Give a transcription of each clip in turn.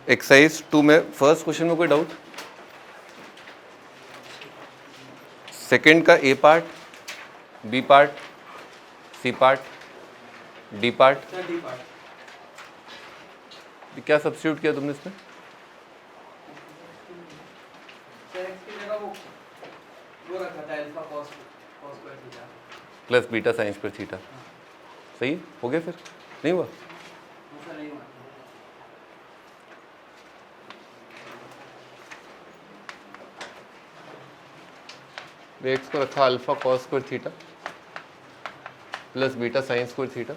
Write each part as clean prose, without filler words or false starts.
Exercise 2 में first question में कोई डाउट? सेकंड का A part, B part, C part, D part, क्या सब्स्टिट्यूट किया तुमने इसमें? Plus beta sine square theta. सही हो गया? फिर नहीं हुआ? एक्स को रखा alpha cos square theta plus beta sine square theta,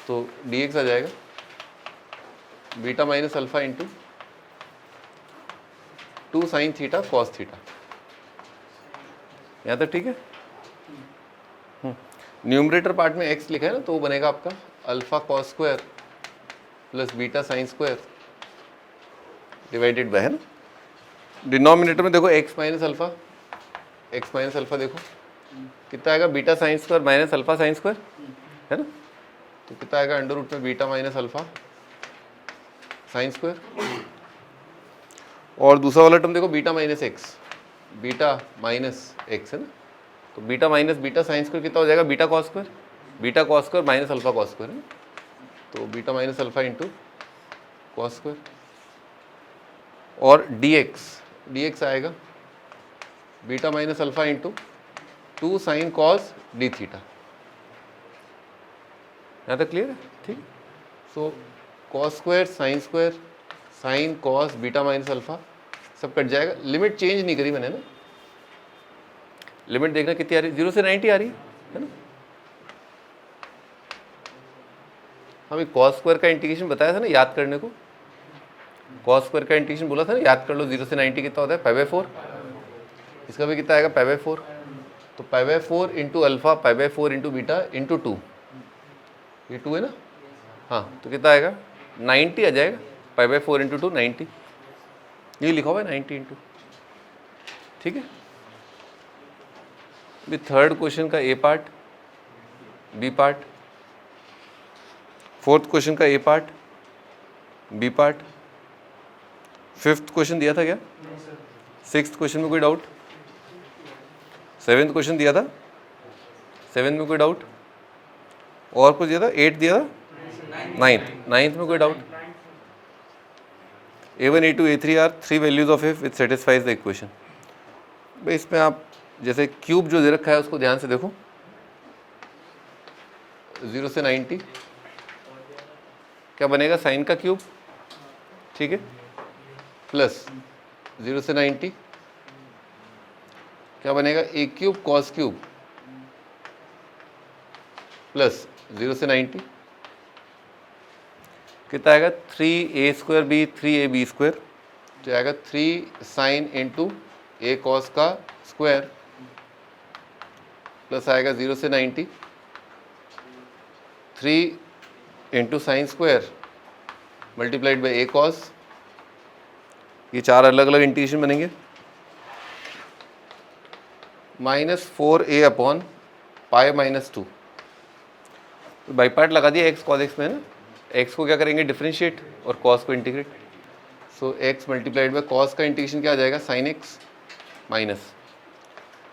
तो dx आ जाएगा beta minus alpha into 2 sine theta cos theta. यहाँ तक ठीक है? न्यूमरेटर पार्ट में x लिखा है ना, तो वो बनेगा आपका alpha cos square plus beta sine square divided by, है ना। डिनोमिनेटर में देखो x माइनस अल्फा देखो कितना आएगा, beta sine square minus alpha sine square, है ना। तो कितना आएगा अंडर रूट में beta minus alpha sine square. और दूसरा वाला टर्म देखो बीटा माइनस एक्स है ना, तो beta minus beta sine square कितना हो जाएगा, beta cos square minus alpha cos square, है ना। तो beta minus alpha into cos square. और dx आएगा beta minus alpha into 2 sine cos D theta. यहाँ तक क्लियर है? ठीक। So cos square sine cos beta minus alpha सब कट जाएगा। लिमिट चेंज नहीं करी मैंने ना, लिमिट देखना कितनी आ रही है, 0 से 90 आ रही है ना। हमें कॉस स्क्वायर का इंटीग्रेशन बताया था ना याद करने को, कॉस स्क्वायर का इंटीग्रेशन बोला था ना, याद कर लो। 0 से 90 कितना होता है, π/4। इसका भी कितना आएगा, π/4। तो π/4 into alpha, π/4 into beta into 2, ये 2 है ना। हाँ, तो कितना आएगा, 90 आ जाएगा। π/4 इंटू 2 90, ये लिखा हुआ है 90 इंटू। ठीक है। अभी थर्ड क्वेश्चन का A part, B part, fourth question का A part, B part, fifth question दिया था क्या? सिक्स्थ क्वेश्चन में कोई डाउट? सेवेंथ क्वेश्चन दिया था, सेवेंथ में कोई डाउट? और कुछ दिया था, 8 दिया था, नाइन्थ में कोई doubt? A1 A2 A3 are 3 values of f which satisfies the equation. भाई इसमें आप जैसे क्यूब जो दे रखा है उसको ध्यान से देखो, 0 से 90 क्या बनेगा, साइन का क्यूब, ठीक है, प्लस 0 से 90 क्या बनेगा, ए क्यूब कॉस क्यूब प्लस 0 से 90 कितना आएगा, 3a² b 3ab स्क्वायर, तो आएगा 3 साइन इंटू ए कॉस का स्क्वायर प्लस आएगा 0 से 90 3 into sine square multiplied by A cos. ये 4 अलग अलग इंटीग्रेशन बनेंगे, -4a अपॉन पाई माइनस 2। तो बाई पार्ट लगा दिया एक्स कॉस एक्स में, है ना। एक्स को क्या करेंगे, डिफरेंशिएट, और कॉस को integrate. So x multiplied by cos का इंटीग्रेशन क्या आ जाएगा, sine x minus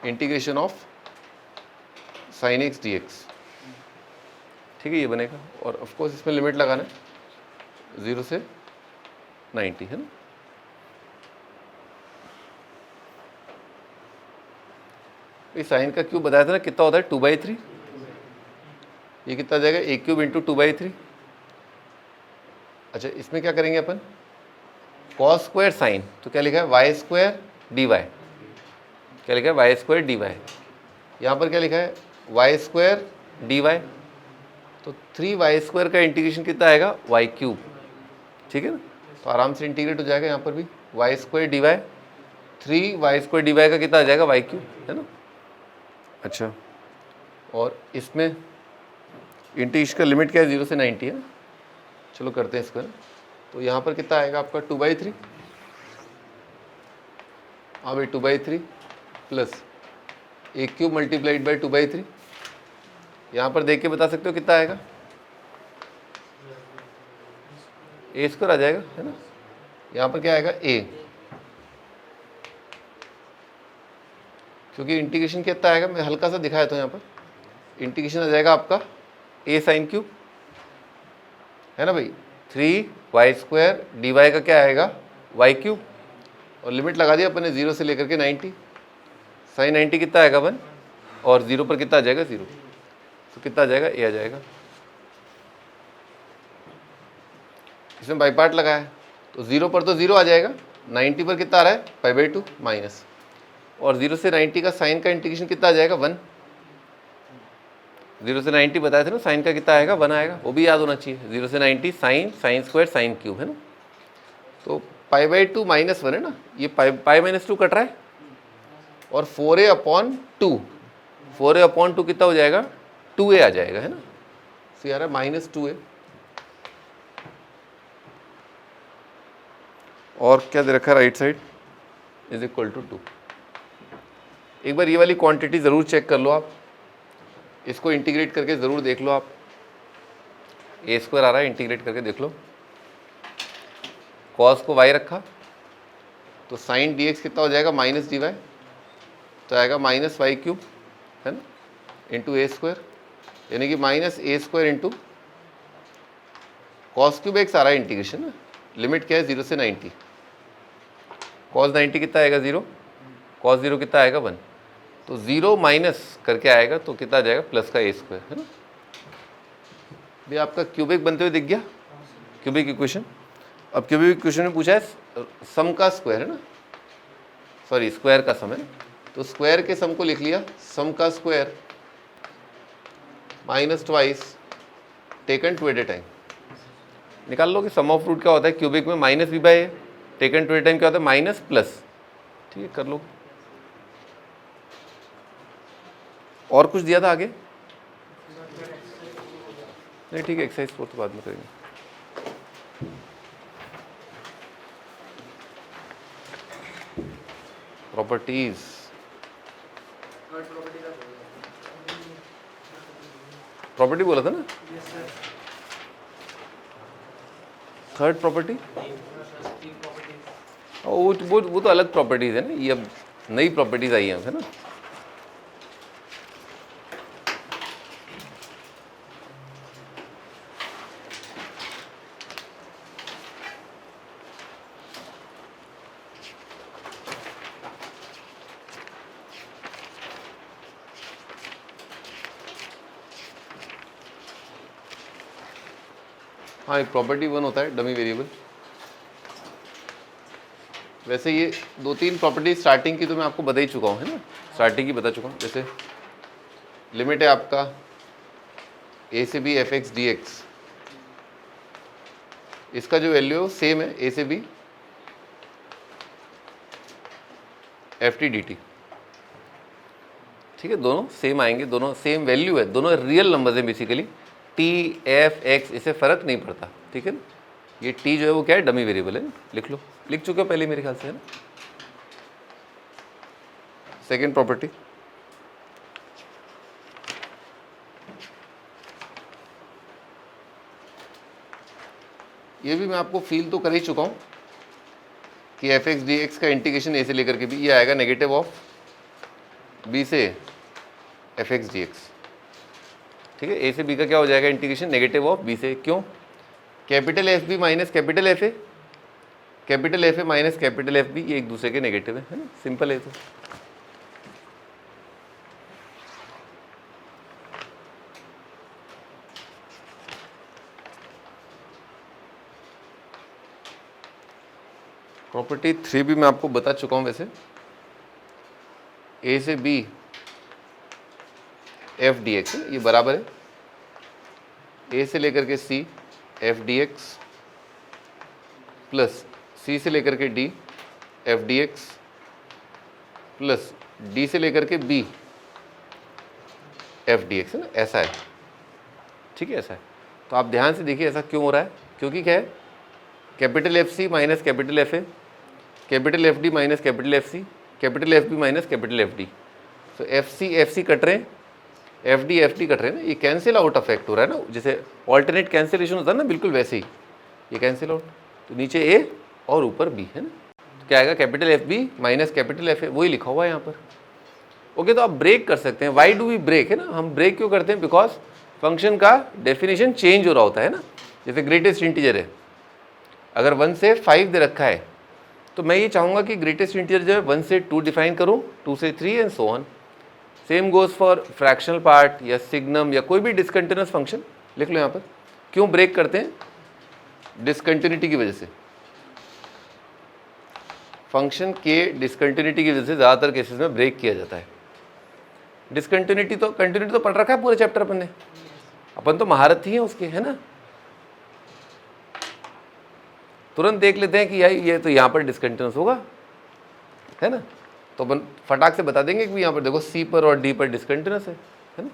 integration of sine x D x. ठीक है, ये बनेगा। और ऑफकोर्स इसमें लिमिट लगाना है 0 से 90, है ना। इस साइन का क्यूब बताया था ना, कितना होता है, 2/3। ये कितना आ जाएगा, ए क्यूब इंटू 2/3। अच्छा, इसमें क्या करेंगे अपन, कॉस स्क्वायर साइन, तो क्या लिखा है, y² dy। क्या लिखा है, y² dy। यहाँ पर क्या लिखा है, y² dy। तो 3y² का इंटीग्रेशन कितना आएगा, y³। ठीक है ना, तो आराम से इंटीग्रेट हो जाएगा यहाँ पर भी, y² dy 3y² dy का कितना आ जाएगा, y³, है ना। अच्छा, और इसमें इंटीग्रेशन का लिमिट क्या है, 0 से 90 है ना। चलो करते हैं इसको। तो यहाँ पर कितना आएगा आपका, 2/3। हाँ भाई, 2/3 plus A cube multiplied by 2/3। यहाँ पर देख के बता सकते हो कितना आएगा, ए स्क्वायर आ जाएगा, है ना। यहाँ पर क्या आएगा ए, क्योंकि इंटीग्रेशन कितना आएगा, मैं हल्का सा दिखाया था यहाँ पर, इंटीग्रेशन आ जाएगा आपका ए साइन क्यूब, है ना भाई। 3y² dy का क्या आएगा y³, और लिमिट लगा दिया अपन ने 0 से लेकर के 90, साइन 90 कितना आएगा 1, और 0 पर कितना आ जाएगा 0, तो कितना आ जाएगा ए आ जाएगा। इसमें बाई पार्ट लगा है तो 0 पर तो 0 आ जाएगा, 90 पर कितना आ रहा है π/2 माइनस, और 0 से 90 का साइन का इंटीग्रेशन कितना आ जाएगा 1, 0 से 90 बताए थे ना, साइन का कितना आएगा 1 आएगा, वो भी याद होना चाहिए। 0 से 90 sine, sine square, sine cube, है ना। तो π/2 माइनस 1 है ना, ये π-2 कट रहा है, और 4a/2, 4a/2 कितना हो जाएगा 2a आ जाएगा, है ना। तो यार -2a, और क्या दे रखा है right side is equal to 2। एक बार ये वाली क्वांटिटी ज़रूर चेक कर लो आप, इसको इंटीग्रेट करके ज़रूर देख लो आप, ए स्क्वायर आ रहा है, इंटीग्रेट करके देख लो। कॉस को y रखा तो साइन dx कितना हो जाएगा -dy, तो आएगा -y³, है ना, इंटू ए स्क्वायर, यानी कि -a² इंटू cos³ x आ रहा है इंटीग्रेशन ना, लिमिट क्या है 0 से 90, cos 90 कितना आएगा 0, cos 0 कितना आएगा 1, तो 0 माइनस करके आएगा तो कितना आ जाएगा प्लस का a², है ना। भी आपका क्यूबिक बनते हुए दिख गया, क्यूबिक इक्वेशन। अब क्यूबिक इक्वेशन में पूछा है सम का स्क्वायर, है ना, सॉरी स्क्वायर का सम, है ना, तो स्क्वायर के सम को लिख लिया, सम का square -2 taken 2 at a time. निकाल लो कि सम ऑफ रूट क्या होता है क्यूबिक में, -b/a taken 2 at a time क्या होता है माइनस प्लस, ठीक है कर लो। और कुछ दिया था आगे नहीं, ठीक है एक्सरसाइज 4 तो बाद में करेंगे। प्रॉपर्टीज, प्रॉपर्टी बोला था ना, थर्ड प्रॉपर्टी, वो तो अलग प्रॉपर्टीज है ना, ये अब नई प्रॉपर्टीज आई हैं, है ना। हाँ, एक प्रॉपर्टी 1 होता है डमी वेरिएबल। वैसे ये 2-3 प्रॉपर्टी स्टार्टिंग की तो मैं आपको बता ही चुका हूँ, है ना, स्टार्टिंग की बता चुका हूँ। जैसे लिमिट है आपका a से b f(x) dx, इसका जो वैल्यू है सेम है a से b ft dt, ठीक है, दोनों सेम आएंगे, दोनों सेम वैल्यू है, दोनों रियल नंबर्स हैं बेसिकली, t f x इससे फ़र्क नहीं पड़ता, ठीक है ना। ये t जो है वो क्या है डमी वेरिएबल है, लिख लो, लिख चुके हो पहले मेरे ख्याल से, है ना। सेकेंड प्रॉपर्टी, ये भी मैं आपको फील तो कर ही चुका हूँ कि f(x) dx का इंटीग्रेशन a से लेकर के b, ये आएगा नेगेटिव ऑफ b से f(x) dx, ठीक है। a से b का क्या हो जाएगा इंटीग्रेशन नेगेटिव ऑफ b से, क्यों, capital F B minus capital F A, capital F A minus capital F B, ये एक दूसरे के नेगेटिव है ना, सिंपल है। तो प्रॉपर्टी 3 भी मैं आपको बता चुका हूँ वैसे, a से b f dx है, ये बराबर है a से लेकर के c f dx plus c से लेकर के d f dx plus d से लेकर के b f dx, है ना, ऐसा है, ठीक है, ऐसा है। तो आप ध्यान से देखिए ऐसा क्यों हो रहा है, क्योंकि क्या है capital F C minus capital F A, capital F D minus capital F C, capital F B minus capital F D, तो एफ सी कट रहे हैं, एफ डी कट रहे हैं ना, ये कैंसिल आउट अफेक्ट हो रहा है ना, जैसे ऑल्टरनेट कैंसिलेशन होता है ना, बिल्कुल वैसे ही ये कैंसिल आउट, तो नीचे ए और ऊपर बी है ना, तो क्या आएगा capital F B minus capital F A, वही लिखा हुआ है यहाँ पर। ओके, तो आप ब्रेक कर सकते हैं। वाई डू वी ब्रेक, है ना, हम ब्रेक क्यों करते हैं, बिकॉज फंक्शन का डेफिनेशन चेंज हो रहा होता है ना। जैसे ग्रेटेस्ट इंटीजर है, अगर 1 से 5 दे रखा है तो मैं ये चाहूँगा कि ग्रेटेस्ट इंटीजर जो है 1 से 2 डिफाइन करूँ, 2 से 3 and so on. Same goes for fractional part या सिग्नम या कोई भी डिसकंटिन्यूअस फंक्शन लिख लो यहाँ पर। क्यों ब्रेक करते हैं, डिसकंटिन्यूटी की वजह से, फंक्शन के डिसकंटिन्यूटी की वजह से ज़्यादातर केसेस में ब्रेक किया जाता है। डिसकंटिन्यूटी तो कंटिन्यूटी तो पढ़ रखा है पूरे चैप्टर अपन ने, अपन तो महारत ही है उसके, है ना। तुरंत देख लेते हैं कि यार ये तो यहाँ पर डिसकंटिन्यूअस होगा, है ना, तो अपन फटाक से बता देंगे कि यहाँ पर देखो सी पर और डी पर डिसकंटिन्यूअस है ना।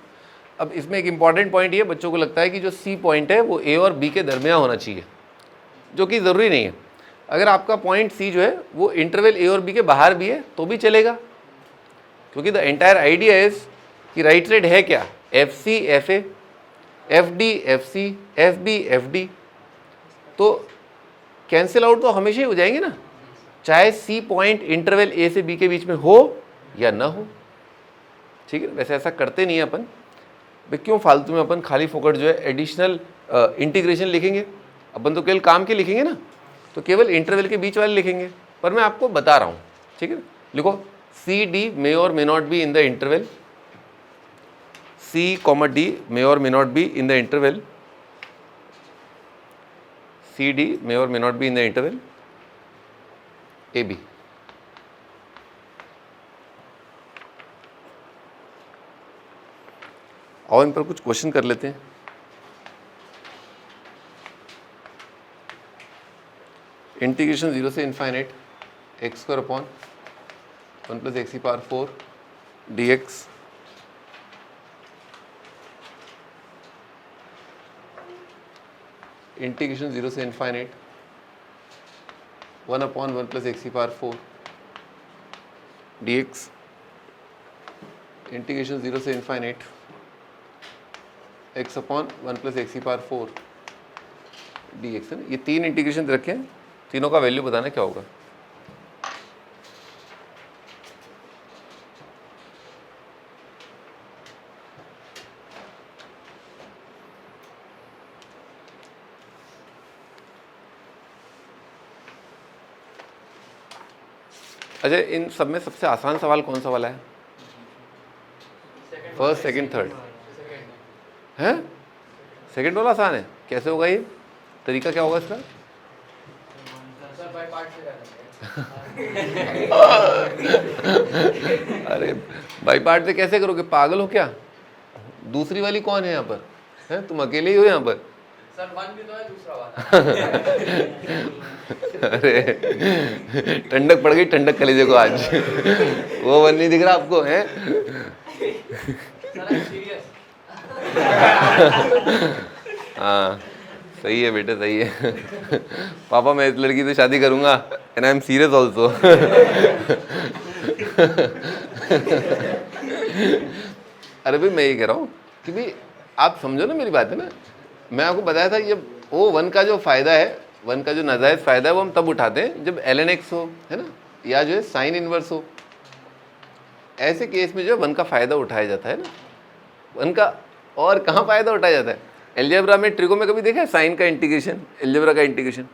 अब इसमें एक इंपॉर्टेंट पॉइंट ये, बच्चों को लगता है कि जो सी पॉइंट है वो ए और बी के दरमियान होना चाहिए, जो कि ज़रूरी नहीं है। अगर आपका पॉइंट सी जो है वो इंटरवल ए और बी के बाहर भी है तो भी चलेगा, क्योंकि द एंटायर आइडिया इज कि राइट साइड है क्या, F C F A, F D F C, F B F D, तो कैंसिल आउट तो हमेशा ही हो जाएंगे ना, चाहे सी पॉइंट इंटरवल ए से बी के बीच में हो या ना हो। ठीक है, वैसे ऐसा करते नहीं है अपन भाई, क्यों फालतू में अपन खाली फोकट जो है एडिशनल इंटीग्रेशन लिखेंगे, अपन तो केवल काम के लिखेंगे ना, तो केवल इंटरवल के बीच वाले लिखेंगे। पर मैं आपको बता रहा हूँ, ठीक है, लिखो सी D may or may not be in the interval, C comma D may or may not be in the interval, C D may or may not be in the interval A B. और इन पर कुछ question कर लेते हैं। Integration 0 से infinite x square upon 1 plus x की power 4 D x, integration 0 से इनफाइनाइट 1 अपॉन 1 प्लस एक्स की पावर 4 डी एक्स, इंटीग्रेशन 0 से infinite x upon 1 plus x की पावर 4 डी एक्स है ना। ये तीन इंटीग्रेशन रखे हैं, तीनों का वैल्यू बताना क्या होगा। अच्छा, इन सब में सबसे आसान सवाल कौन सा वाला है, फर्स्ट सेकंड थर्ड है, सेकंड वाला आसान है। कैसे होगा ये, तरीका क्या होगा इसका, अरे बाई पार्ट से कैसे करोगे, पागल हो क्या, दूसरी वाली कौन है यहाँ पर, है तुम अकेले ही हो यहाँ पर, सर वन भी तो है दूसरा वाला। अरे ठंडक पड़ गई, ठंडक कलेजे को आज। वो वन नहीं दिख रहा आपको, है हाँ सही है बेटे, सही है। पापा मैं इस लड़की से शादी करूंगा and I am serious also. अरे भाई मैं ये कह रहा हूँ कि भाई आप समझो ना मेरी बात, है ना, मैं आपको बताया था ये वो वन का जो फ़ायदा है, वन का जो नाजायज़ फ़ायदा है वो हम तब उठाते हैं जब ln x हो, है ना, या जो है साइन इनवर्स हो। ऐसे केस में जो वन का फ़ायदा उठाया जाता है ना, वन का और कहाँ फ़ायदा उठाया जाता है, एल्जेब्रा में, ट्रिको में कभी देखा है साइन का इंटीग्रेशन, एल्जेब्रा का इंटीग्रेशन।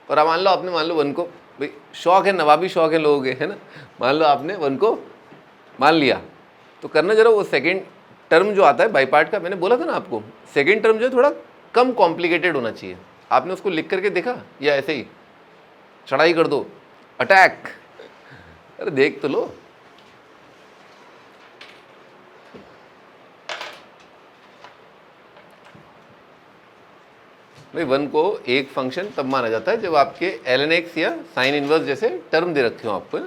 और अब मान लो आपने, मान लो वन को, भाई शौक है, नवाबी शौक है लोगों के, है ना, मान लो आपने वन को मान लिया, तो करना जरा वो सेकेंड टर्म जो आता है बाई पार्ट का, मैंने बोला था ना आपको, सेकेंड टर्म जो है थोड़ा कम कॉम्प्लिकेटेड होना चाहिए। आपने उसको लिख करके देखा या ऐसे ही चढ़ाई कर दो, अटैक, अरे देख तो लो। भाई वन को एक फंक्शन तब माना जाता है जब आपके ln x या साइन इनवर्स जैसे टर्म दे रखे हो आपको,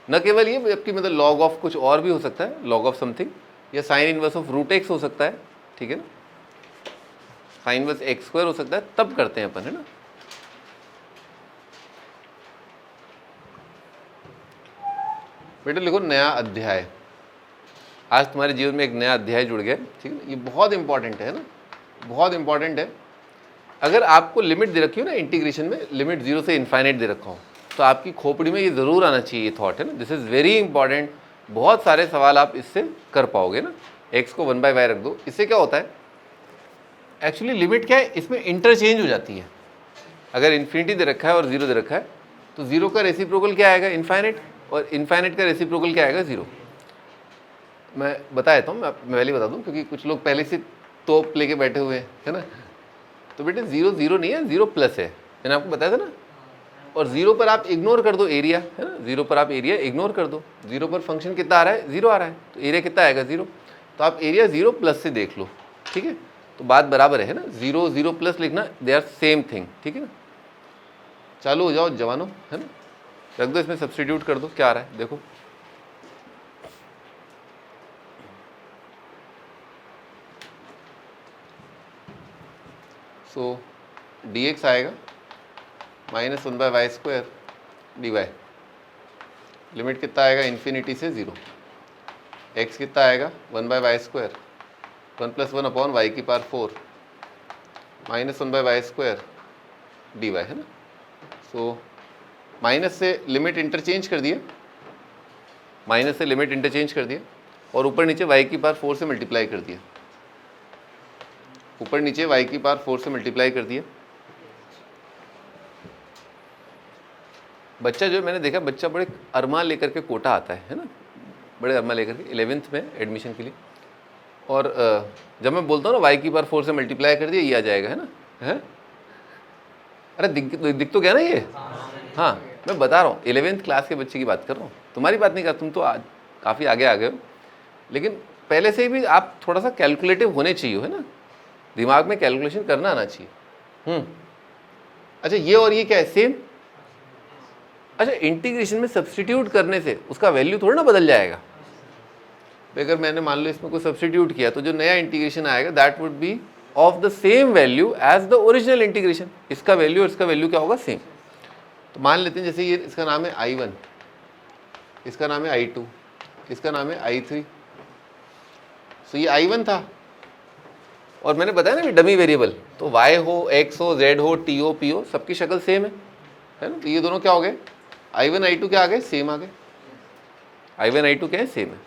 न केवल ये, जबकि मतलब लॉग ऑफ कुछ और भी हो सकता है, लॉग ऑफ समथिंग, या sine inverse of root X हो सकता है, ठीक है ना, साइन इनवर्स एक्स स्क्वायर हो सकता है, तब करते हैं अपन, है ना। बेटे लिखो नया अध्याय, आज तुम्हारे जीवन में एक नया अध्याय जुड़ गया, ठीक है ना, ये बहुत इंपॉर्टेंट है ना, बहुत इंपॉर्टेंट है। अगर आपको लिमिट दे रखी हो ना इंटीग्रेशन में, लिमिट 0 से इन्फाइनाइट दे रखा हो, तो आपकी खोपड़ी में ये ज़रूर आना चाहिए, ये थॉट है ना, दिस इज़ वेरी इंपॉर्टेंट। बहुत सारे सवाल आप इससे कर पाओगे ना। x को 1/y रख दो, इससे क्या होता है, एक्चुअली लिमिट क्या है, इसमें इंटरचेंज हो जाती है। अगर इन्फिनिटी दे रखा है और 0 दे रखा है, तो 0 का रेसिप्रोकल क्या आएगा, इन्फाइनाइट, और इन्फाइनाइट का रेसिप्रोकल क्या आएगा, 0। मैं बता देता हूँ, मैं पहले बता दूँ, क्योंकि कुछ लोग पहले से तोप लेके बैठे हुए हैं, है ना। तो बेटे 0 0 नहीं है, 0 प्लस है, मैंने आपको बताया था ना। और 0 पर आप इग्नोर कर दो एरिया, है ना, 0 पर आप एरिया इग्नोर कर दो। 0 पर फंक्शन कितना आ रहा है, 0 आ रहा है, तो एरिया कितना आएगा, 0। तो आप एरिया 0 प्लस से देख लो, ठीक है, तो बात बराबर है ना। 0 0 प्लस लिखना, दे आर सेम थिंग, ठीक है ना। चालू हो जाओ जवानों, है ना, रख दो, इसमें सब्स्टिट्यूट कर दो, क्या आ रहा है देखो। सो dx आएगा -1/y² dy, लिमिट कितना आएगा, इन्फिनिटी से 0। x कितना आएगा, 1/y², 1 + 1/y⁴ -1/y² dy, है ना। सो माइनस से लिमिट इंटरचेंज कर दिया, माइनस से लिमिट इंटरचेंज कर दिया, और ऊपर नीचे y⁴ से मल्टीप्लाई कर दिया, ऊपर नीचे y⁴ से मल्टीप्लाई कर दिया। बच्चा जो मैंने देखा, बच्चा बड़े अरमान लेकर के कोटा आता है ना, बड़े अरमान लेकर के 11th में एडमिशन के लिए। और जब मैं बोलता हूँ ना y⁴ से मल्टीप्लाई कर दिया, ये आ जाएगा, है ना, है। अरे दिख तो गया ना ये, हाँ, मैं बता रहा हूँ 11th क्लास के बच्चे की बात कर रहा हूँ, तुम्हारी बात नहीं कर, तुम तो काफ़ी आगे आ गए हो, लेकिन पहले से भी आप थोड़ा सा कैलकुलेटिव होने चाहिए, है ना, दिमाग में कैलकुलेशन करना आना चाहिए। अच्छा, ये और ये क्या है, सेम। अच्छा, इंटीग्रेशन में सब्स्टिट्यूट करने से उसका वैल्यू थोड़ा ना बदल जाएगा। अगर मैंने मान लो इसमें कोई सब्स्टिट्यूट किया, तो जो नया इंटीग्रेशन आएगा that would be of the same value as the original integration. इसका वैल्यू और इसका वैल्यू क्या होगा, सेम। तो मान लेते हैं जैसे ये, इसका नाम है I1, इसका नाम है I2, इसका नाम है I3। सो ये I1 था, और मैंने बताया ना डमी वेरिएबल, तो y हो, x हो, z हो, t हो, p हो, सबकी शक्ल सेम है ना। तो ये दोनों क्या हो गए, I1 I2 क्या आ गए, सेम आ गए। I1 I2 क्या है, सेम है।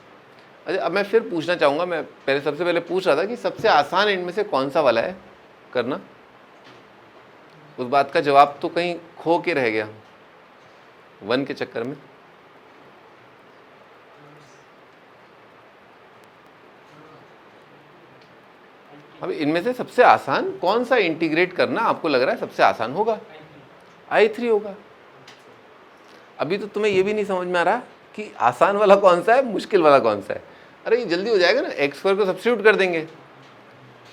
अच्छा, अब मैं फिर पूछना चाहूँगा, मैं पहले सबसे पहले पूछ रहा था कि सबसे आसान इनमें से कौन सा वाला है करना। उस बात का जवाब तो कहीं खो के रह गया 1 के चक्कर में। अब इनमें से सबसे आसान कौन सा इंटीग्रेट करना आपको लग रहा है सबसे आसान होगा, I3 होगा। अभी तो तुम्हें ये भी नहीं समझ में आ रहा कि आसान वाला कौन सा है, मुश्किल वाला कौन सा है। अरे ये जल्दी हो जाएगा ना, x² को सब्स्टिट्यूट कर देंगे,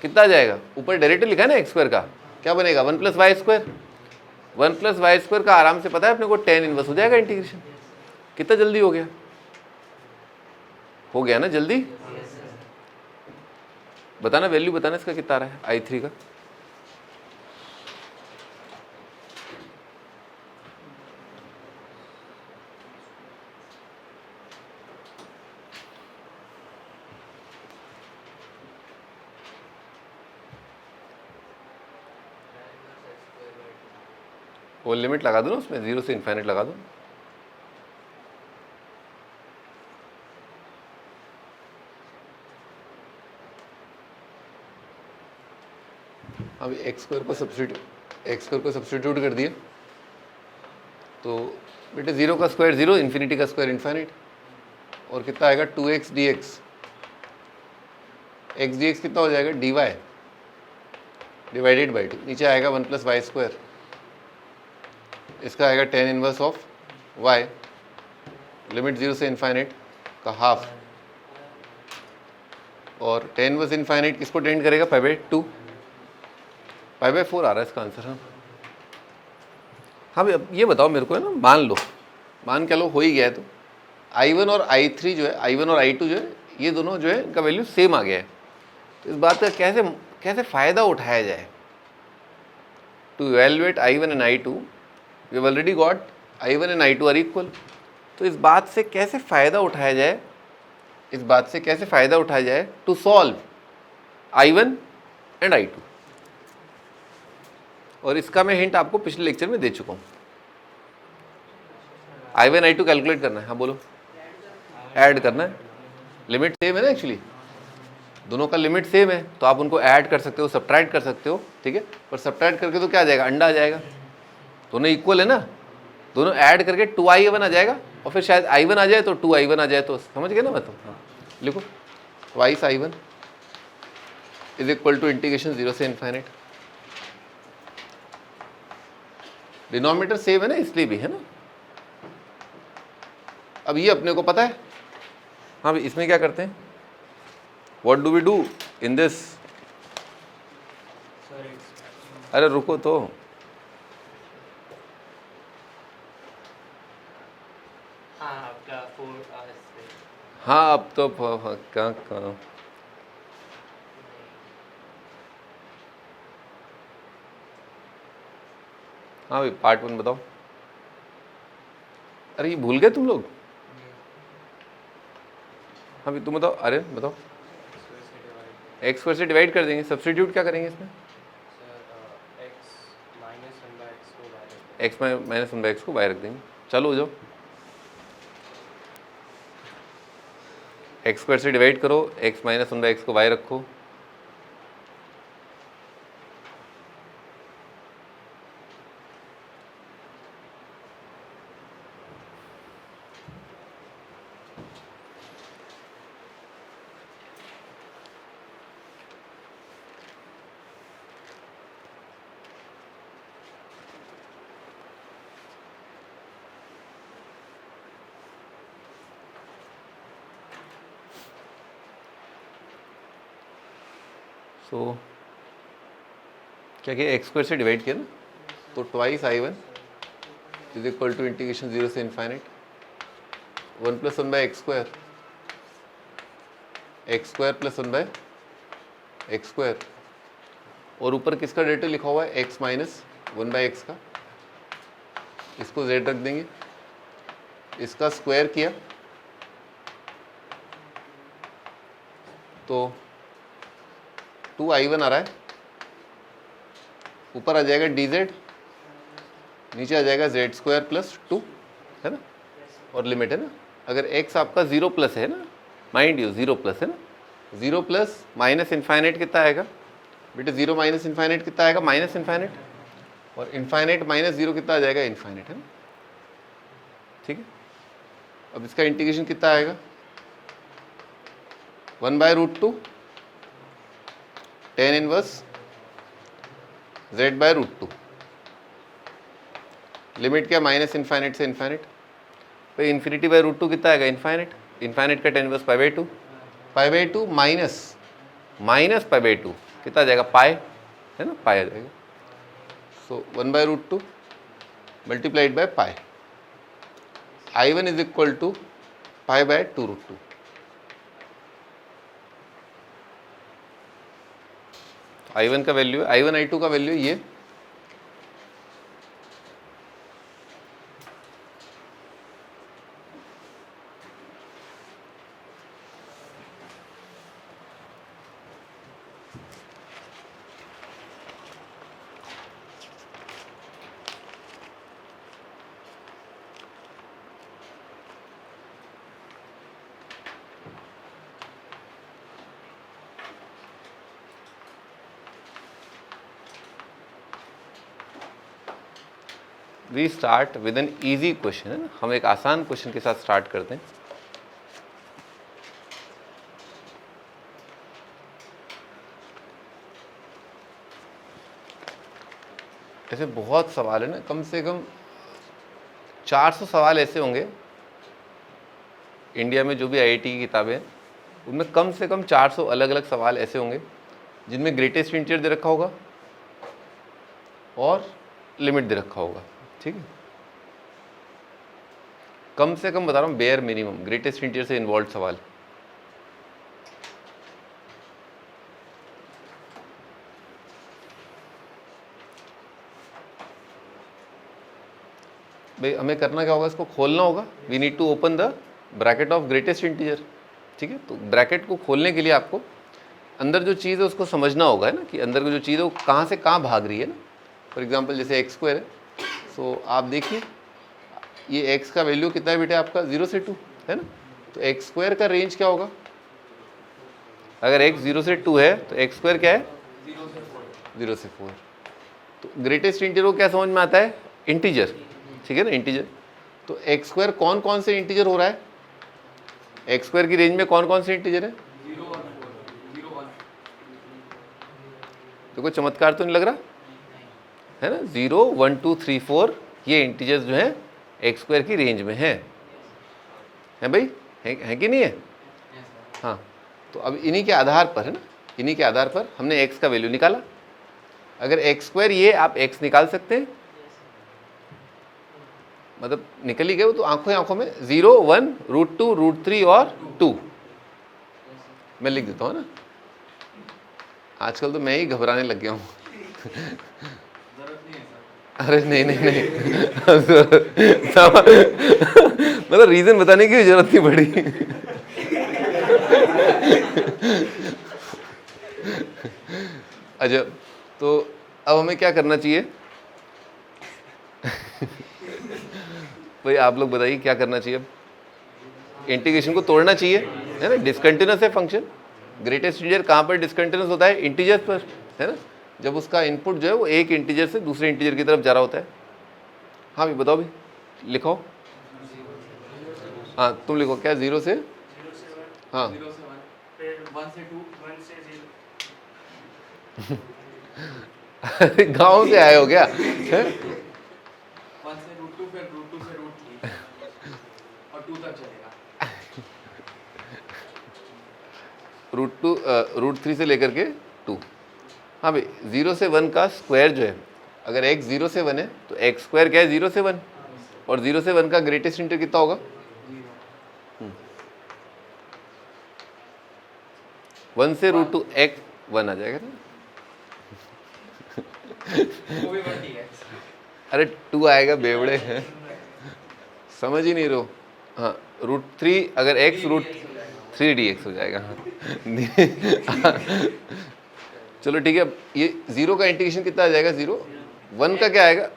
कितना आ जाएगा, ऊपर डायरेक्ट लिखा है ना x² का, क्या बनेगा, 1 + y²। 1 + y² का आराम से पता है अपने को, tan इनवर्स हो जाएगा इंटीग्रेशन। कितना जल्दी हो गया, हो गया ना जल्दी। बताना वैल्यू, बताना इसका कितना आ रहा है, I3 का। वो लिमिट लगा दो ना उसमें, 0 से इन्फाइनाइट लगा दो। अब x² को सब्स्टिट्यूट कर दिया, तो बेटे 0 का स्क्वायर 0, इन्फिनिटी का स्क्वायर इन्फाइनाइट, और कितना आएगा 2x dx। x dx कितना हो जाएगा, dy डिवाइडेड बाई 2, नीचे आएगा 1 + y², इसका आएगा tan inverse of y, limit 0 से इन्फाइनाइट का हाफ, और tan इनवर्स इन्फाइनाइट किसको टेंड करेगा, π/2, π/4 आ रहा है इसका आंसर। हाँ भाई, अब ये बताओ मेरे को, है ना, मान क्या लो हो ही गया है, तो I1 और I3 जो है, I1 और I2 जो है, ये दोनों जो है इनका वैल्यू सेम आ गया है। तो इस बात का कैसे फ़ायदा उठाया जाए। To evaluate I1 and I2, we have already got I1 and I2 are equal. तो इस बात से कैसे फ़ायदा उठाया जाए, to solve I1 and I2। और इसका मैं हिंट आपको पिछले लेक्चर में दे चुका हूँ। I1 I2 कैलकुलेट करना है। हाँ बोलो। ऐड करना है, लिमिट सेम है ना, एक्चुअली दोनों का लिमिट सेम है, तो आप उनको ऐड कर सकते हो, सब्ट्रैक्ट कर सकते हो, ठीक है। पर सब्ट्रैक्ट करके तो क्या आ जाएगा, अंडा आ जाएगा। दोनों इक्वल है ना, दोनों ऐड करके 2i1 आ जाएगा, और फिर शायद i1 आ जाए तो 2i1 आ जाए, तो समझ गए ना मैं तो। हाँ लिखो, twice i1 is equal to integration 0 से इनफाइनाइट। डिनोमिनेटर सेम है ना, इसलिए भी है ना। अब ये अपने को पता है। हाँ भाई, इसमें क्या करते हैं, what do we do in this. अरे रुको तो, हाँ अब तो क्या हाँ भाई, पार्ट 1 बताओ। अरे ये भूल गए तुम लोग। हाँ भाई तुम बताओ, अरे बताओ। एक्स स्क्वायर से डिवाइड कर देंगे, सब्स्टिट्यूट क्या करेंगे इसमें, एक्स माइनस 1/x को y रख देंगे। चलो हो जाओ, एक्स स्क्वायर से डिवाइड करो, एक्स माइनस 1/x को y रखो। सो क्या किया, एक्स स्क्वायर से डिवाइड किया ना, तो twice i1 is equal to integration 0 से infinite 1 + 1/x square, X square plus 1/x square, और ऊपर किसका डेरिवेटिव लिखा हुआ है, x माइनस 1/x का, इसको z रख देंगे, इसका स्क्वायर किया तो 2i1 आ रहा है, ऊपर आ जाएगा dz, नीचे आ जाएगा z² प्लस 2, है ना, और लिमिट है ना। अगर x आपका 0 प्लस है ना, माइंड यू 0 प्लस है ना, 0 प्लस माइनस इनफाइनाइट कितना आएगा बेटे, 0 माइनस इनफाइनाइट कितना आएगा, माइनस इनफाइनाइट, और इनफाइनाइट माइनस 0 कितना आ जाएगा, इनफाइनाइट, है ना, ठीक है। अब इसका इंटीग्रेशन कितना आएगा, 1/√2 tan इनवर्स z/√2, लिमिट क्या, माइनस इनफाइनाइट से इनफाइनाइट, भाई इन्फिनिटी/√2 कितना आएगा, इनफाइनाइट, इनफाइनाइट का tan इनवर्स π/2, π/2 माइनस π/2 कितना आ जाएगा, पाई, है ना, पाई आ जाएगा। So 1/√2 multiplied by pi, i1 is equal to π/2√2। i1 का वैल्यू है, i1 i2 का वैल्यू ये, we start with an easy question, है ना, हम एक आसान क्वेश्चन के साथ स्टार्ट करते हैं। ऐसे बहुत सवाल है ना, कम से कम 400 सवाल ऐसे होंगे इंडिया में, जो भी आईआईटी की किताबें हैं उनमें कम से कम 400 अलग अलग सवाल ऐसे होंगे जिनमें ग्रेटेस्ट इंटीजर दे रखा होगा और लिमिट दे रखा होगा, ठीक है। कम से कम बता रहा हूँ, बेयर मिनिमम ग्रेटेस्ट इंटीजर से इन्वॉल्व सवाल। भाई हमें करना क्या होगा, इसको खोलना होगा, we need to open the bracket of greatest integer, ठीक है। तो ब्रैकेट को खोलने के लिए आपको अंदर जो चीज़ है उसको समझना होगा, है ना, कि अंदर की जो चीज़ है वो कहाँ से कहाँ भाग रही है ना। फॉर एग्जांपल जैसे एक्स स्क्वायर है, सो आप देखिए ये एक्स का वैल्यू कितना है बेटा आपका 0 से 2 है ना, तो एक्स स्क्वायर का रेंज क्या होगा, अगर एक्स 0 से 2 है तो एक्स स्क्वायर क्या है 0 से 4। तो ग्रेटेस्ट इंटीजर को क्या समझ में आता है, इंटीजर, ठीक है ना, इंटीजर। तो एक्स स्क्वायर कौन कौन से इंटीजर हो रहा है, एक्स स्क्वायर की रेंज में कौन कौन से इंटीजर है, 0 1 4 0 1 तो कोई चमत्कार तो नहीं लग रहा है ना, 0 1 2 3 4 ये इंटीजर्स जो हैं एक्स स्क्वायर की रेंज में हैं, है भाई, है कि नहीं है। हाँ, तो अब इन्हीं के आधार पर है ना, इन्हीं के आधार पर हमने x का वैल्यू निकाला। अगर एक्स स्क्वायर ये आप x निकाल सकते हैं, मतलब निकल ही गए वो तो आंखों आंखों में 0 1 √2 √3 और 2 मैं लिख देता हूँ ना, आजकल तो मैं ही घबराने लग गया हूँ जरूरत नहीं है सर। अरे नहीं नहीं नहीं मतलब रीजन बताने की जरूरत नहीं पड़ी अच्छा, तो अब हमें क्या करना चाहिए भाई आप लोग बताइए क्या करना चाहिए, इंटीग्रेशन को तोड़ना चाहिए है ना, डिसकंटिन्यूअस है फंक्शन, ग्रेटेस्ट इंटीजर कहाँ पर डिसकंटिन्यूअस होता है, इंटीजर पर है ना, जब उसका इनपुट जो है वो एक इंटीजर से दूसरे इंटीजर की तरफ जा रहा होता है। हाँ भी बताओ भी, लिखो, हाँ तुम लिखो क्या, 0 से, हाँ 0 से 1 फिर 1 से 2 1 से 0 गांव से आए हो क्या 1 से √2 फिर √2 से √3 और 2 तक चलेगा। √3 से लेकर के 2। हाँ भाई 0 से 1 का स्क्वायर जो है, अगर x 0 से 1 है तो x स्क्वायर क्या है 0 से 1, और 0 से 1 का ग्रेटेस्ट इंटीजर कितना होगा 1 से √2 x 1 आ जाएगा ना वो भी 1 है। अरे 2 आएगा बेवड़े हैं, समझ ही नहीं रहो। हाँ √3 अगर x √3dx हो जाएगा हाँ चलो ठीक है, ये 0 का इंटीग्रेशन कितना आ जाएगा 0 1 का क्या आएगा,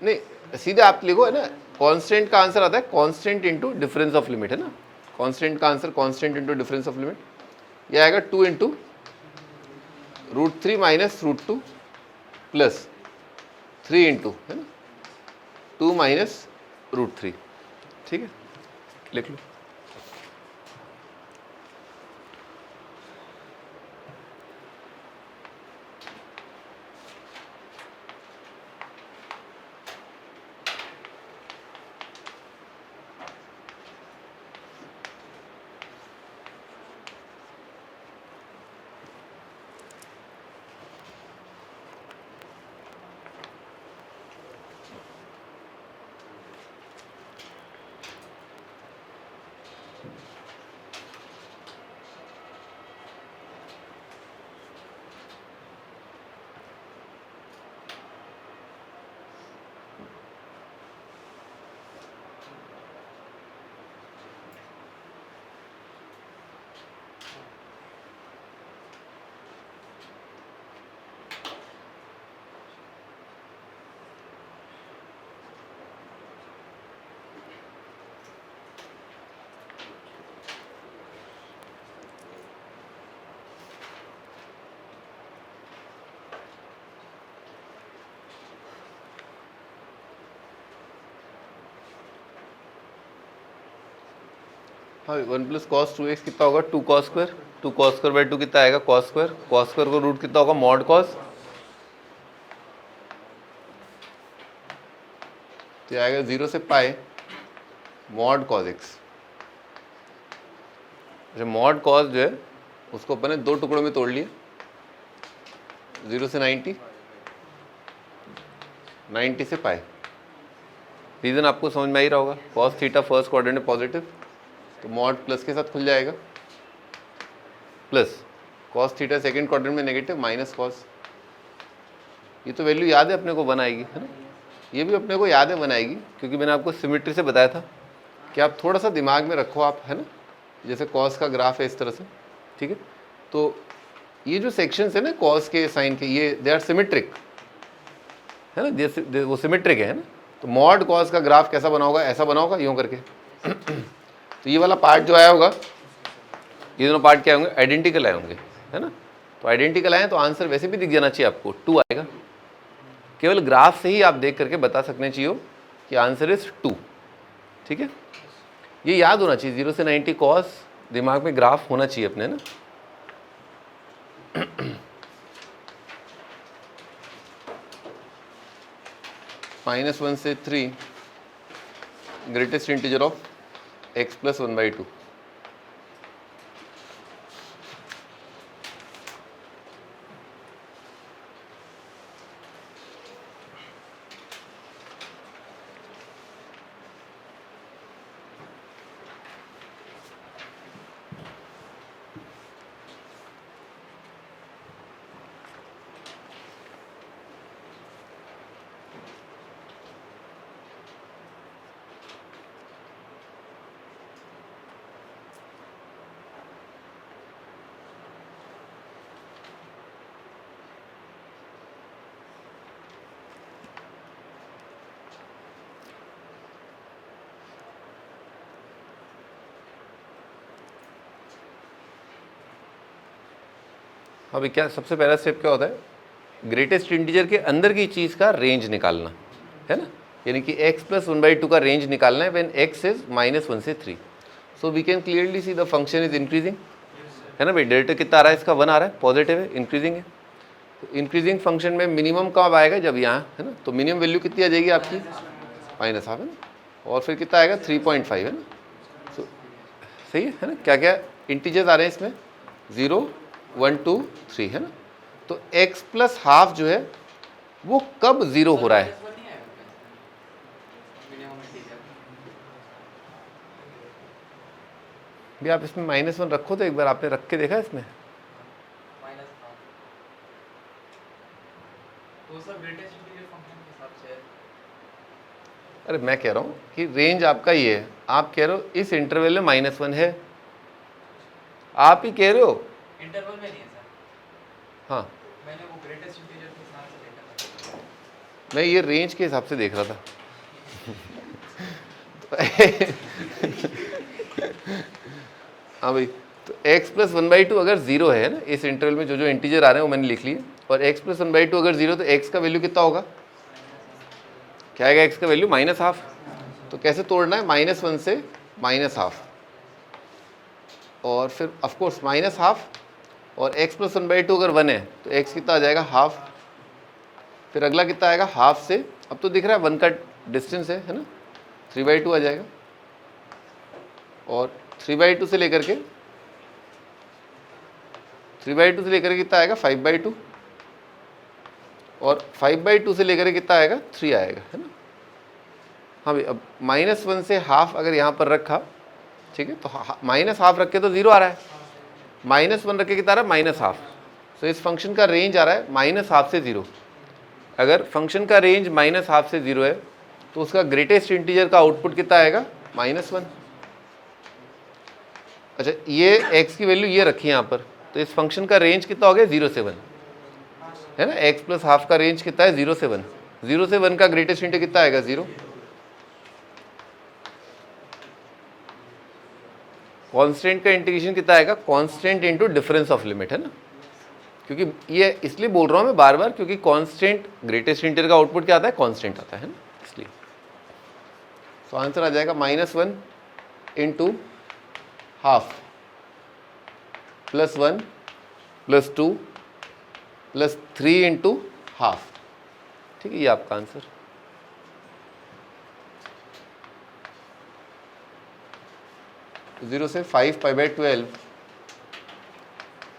नहीं सीधे आप लिखो है ना, कांस्टेंट का आंसर आता है constant into difference of limit है ना, कांस्टेंट का answer constant into difference of limit, ये आएगा 2 इंटू √3 माइनस √2 प्लस 3 इंटू है ना 2 माइनस √3, ठीक है लिख लो। हाँ 1 प्लस कॉस 2x कितना होगा 2 cos square, 2 cos square by 2 कितना आएगा कॉस स्क्वायर, कॉस स्क्वायर को रूट कितना होगा मॉड कॉस, तो आएगा 0 से पाए मॉड कॉस x। अच्छा मॉड कॉस जो है उसको अपन ने 2 टुकड़ों में तोड़ लिया, 0 से 90, 90 से पाए। रीज़न आपको समझ में आ ही रहा होगा, कॉस थीटा फर्स्ट क्वाड्रेंट में पॉजिटिव तो मॉड प्लस के साथ खुल जाएगा, plus cos theta second quadrant में नेगेटिव माइनस कॉस, ये तो वैल्यू याद है अपने को बनाएगी है ना, ये भी अपने को याद है बनाएगी क्योंकि मैंने आपको सिमेट्री से बताया था कि आप थोड़ा सा दिमाग में रखो आप है ना, जैसे कॉस का ग्राफ है इस तरह से, ठीक है, तो ये जो सेक्शंस है ना कॉस के साइन के ये दे आर सिमेट्रिक, है ना, जैसे वो सिमेट्रिक है ना। तो मॉड कॉस का ग्राफ कैसा बना होगा, ऐसा बना होगा यूँ करके। तो ये वाला पार्ट जो आया होगा, ये दोनों पार्ट क्या होंगे, आइडेंटिकल आए होंगे, है ना। तो आइडेंटिकल आए तो आंसर वैसे भी दिख जाना चाहिए आपको, 2 आएगा। केवल ग्राफ से ही आप देख करके बता सकने चाहिए कि आंसर इज 2। ठीक है, ये याद होना चाहिए, 0 से 90 कॉस दिमाग में ग्राफ होना चाहिए अपने ना। -1 से 3 ग्रेटेस्ट इंटीजर ऑफ x + 1/2। अभी क्या सबसे पहला स्टेप क्या होता है, ग्रेटेस्ट इंटीजर के अंदर की चीज़ का रेंज निकालना है ना, यानी कि x + 1/2 का रेंज निकालना है व्हेन x इज -1 से 3। So we can clearly see the function is increasing, है ना भाई। डेल्टा कितना आ रहा है, इसका 1 आ रहा है, पॉजिटिव है, इंक्रीजिंग है। तो इंक्रीजिंग फंक्शन में मिनिमम कब आएगा, जब यहाँ है ना, तो मिनिमम वैल्यू कितनी आ जाएगी आपकी, -1/2 है ना, और फिर कितना आएगा 3.5 है ना। सो सही है ना, क्या क्या इंटीजर्स आ रहे हैं इसमें, 0 1 2 3 है ना। तो x + ½ जो है वो कब 0 हो रहा है, भी आप इसमें -1 रखो तो एक बार आपने रख के देखा इसमें, तो सब ग्रेटेस्ट इंटीजर फंक्शन के हिसाब से है। अरे मैं कह रहा हूँ कि रेंज आपका ये है, आप कह रहे हो इस इंटरवल में -1 है, आप ही कह रहे हो। इंटरवल में नहीं है सर, हाँ मैंने वो ग्रेटेस्ट इंटीजर के हिसाब से देखा था। मैं ये रेंज के हिसाब से देख रहा था। हाँ भाई, तो x + 1/2 अगर 0 है ना, इस इंटरवल में जो जो इंटीजर आ रहे हैं वो मैंने लिख लिए, और x + 1/2 अगर 0 तो x का वैल्यू कितना होगा, क्या आएगा x का वैल्यू, -½ तो कैसे तोड़ना है, -1 से -½ और फिर ऑफकोर्स -½ और x + 1/2 अगर 1 है तो x कितना आ जाएगा, ½ फिर अगला कितना आएगा, ½ से, अब तो दिख रहा है 1 का डिस्टेंस है ना, 3/2 आ जाएगा, और 3/2 से लेकर के 3/2 से लेकर के कितना आएगा, 5/2 और 5/2 से लेकर के कितना आएगा, 3 आएगा, है ना। हाँ भाई, अब -1 से ½ अगर यहाँ पर रखा, ठीक है, तो -½ रख के तो 0 आ रहा है, -1 रख के कितना आ रहा है, -½ तो इस फंक्शन का रेंज आ रहा है -½ से 0। अगर फंक्शन का रेंज -½ से 0 है तो उसका ग्रेटेस्ट इंटीजर का आउटपुट कितना आएगा, -1। अच्छा, ये x की वैल्यू ये रखी है यहाँ पर, तो इस फंक्शन का रेंज कितना हो गया, 0 से 1 है ना। x + ½ का रेंज कितना है, 0 से 1, 0 से 1 का ग्रेटेस्ट इंटीजर कितना आएगा, 0। कांस्टेंट का इंटीग्रेशन कितना आएगा, constant into difference of limit, है ना। क्योंकि ये इसलिए बोल रहा हूँ मैं बार बार, क्योंकि कांस्टेंट ग्रेटेस्ट इंटीजर का आउटपुट क्या आता है, कांस्टेंट आता है ना, इसलिए। तो आंसर आ जाएगा -1 × ½ +1 +2 +3 × ½ ठीक है, ये आपका आंसर। तो 0 से 5π/12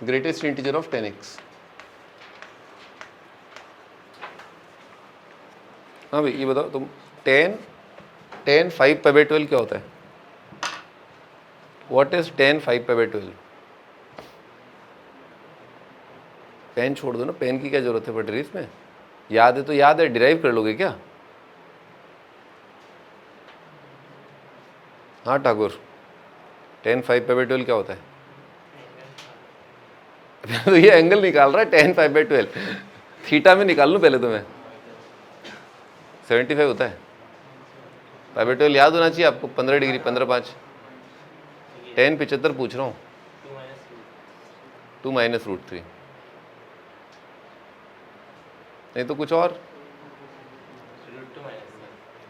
ग्रेटेस्ट इंटीजर ऑफ 10x। हाँ भाई, ये बताओ तुम, 10 5π/12 क्या होता है, व्हाट इज 10 5π/12? पेन छोड़ दो ना, पेन की क्या जरूरत है पड़ रही इसमें, याद है तो याद है, डिराइव कर लोगे क्या। हाँ ठाकुर, 10 5π/12 क्या होता है? तो ये एंगल निकाल रहा है 10 5/12, थीटा में निकाल लूँ पहले तो मैं। 75 होता है। पाई बाई 12 याद होना चाहिए आपको, 15 डिग्री, 15 5, 10 75 पूछ रहा हूँ, 2 माइनस रूट 3, नहीं तो कुछ और,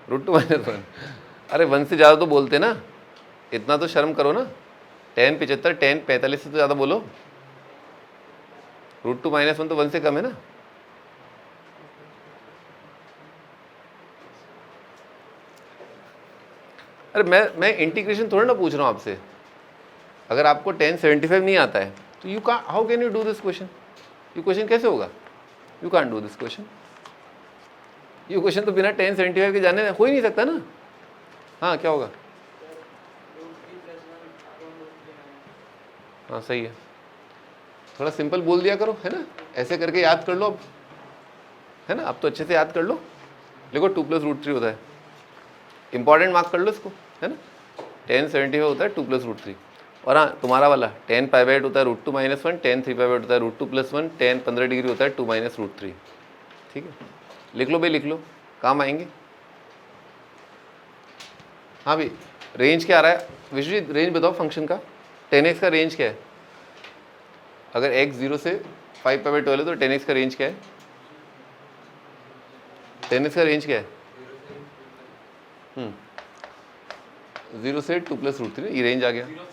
रूट 2 माइनस 1। अरे 1 से ज़्यादा तो बोलते ना, इतना तो शर्म करो ना। 10 75, 10 45 से तो ज़्यादा बोलो। रूट 2 माइनस 1 तो 1 से कम है ना। अरे मैं इंटीग्रेशन थोड़ा ना पूछ रहा हूँ आपसे। अगर आपको 1075 नहीं आता है तो यू का how can you do this question? ये क्वेश्चन कैसे होगा? You can't do this question. ये क्वेश्चन तो बिना 1075 के जाने हो ही नहीं सकता ना। हाँ, क्या होगा? हाँ सही है, थोड़ा सिंपल बोल दिया करो, है ना। ऐसे करके याद कर लो अब, है ना। अब तो अच्छे से याद कर लो। देखो 2 प्लस रूट 3 होता है, इंपॉर्टेंट मार्क कर लो इसको, है ना। 1075 होता है 2 प्लस रूट 3। और हाँ, तुम्हारा वाला 10 पाई बाई 8 होता है रूट 2 माइनस 1, 10 3 पाई बाई 8 होता है रूट 2 प्लस 1, 10 15 डिग्री होता है 2 माइनस रूट 3। ठीक है, लिख लो भाई, लिख लो, काम आएंगे। हाँ भाई, रेंज क्या आ रहा है विश्वजीत? रेंज बताओ फंक्शन का। 10x का रेंज क्या है? अगर x 0 से 5 पाई बाई 12 है तो 10x का रेंज क्या है? 10x का रेंज क्या है? 0 से 2 प्लस रूट 3, ये रेंज आ गया। 0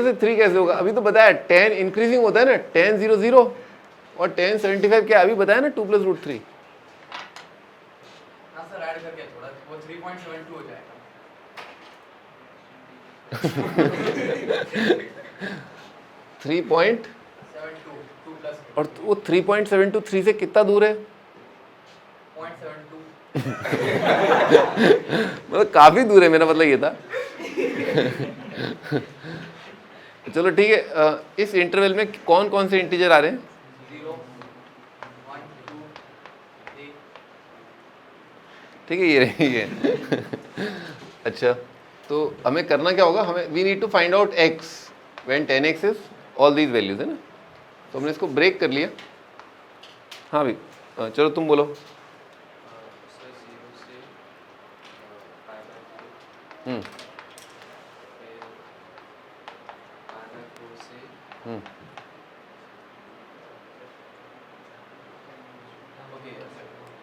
से 3 कैसे होगा? अभी तो बताया 10 इंक्रीजिंग होता है ना, 10 0 0 और 10 75 क्या अभी बताया ना 2 प्लस रूट 3। हाँ सर, ऐड करके थोड़ा वो 3.72 हो जाएगा। 3.72 2 प्लस और वो 3.72 3 से कितना दूर है? 0.72। मतलब काफी दूर है, मेरा मतलब ये था। चलो ठीक है, इस इंटरवल में कौन कौन से इंटीजर आ रहे हैं? 0 1 2 3। ठीक है, ये रहेंगे। अच्छा, तो हमें करना क्या होगा? हमें we need to find out x when 10x is all these values, है ना। तो हमने इसको ब्रेक कर लिया। हाँ भाई, चलो तुम बोलो। हम्म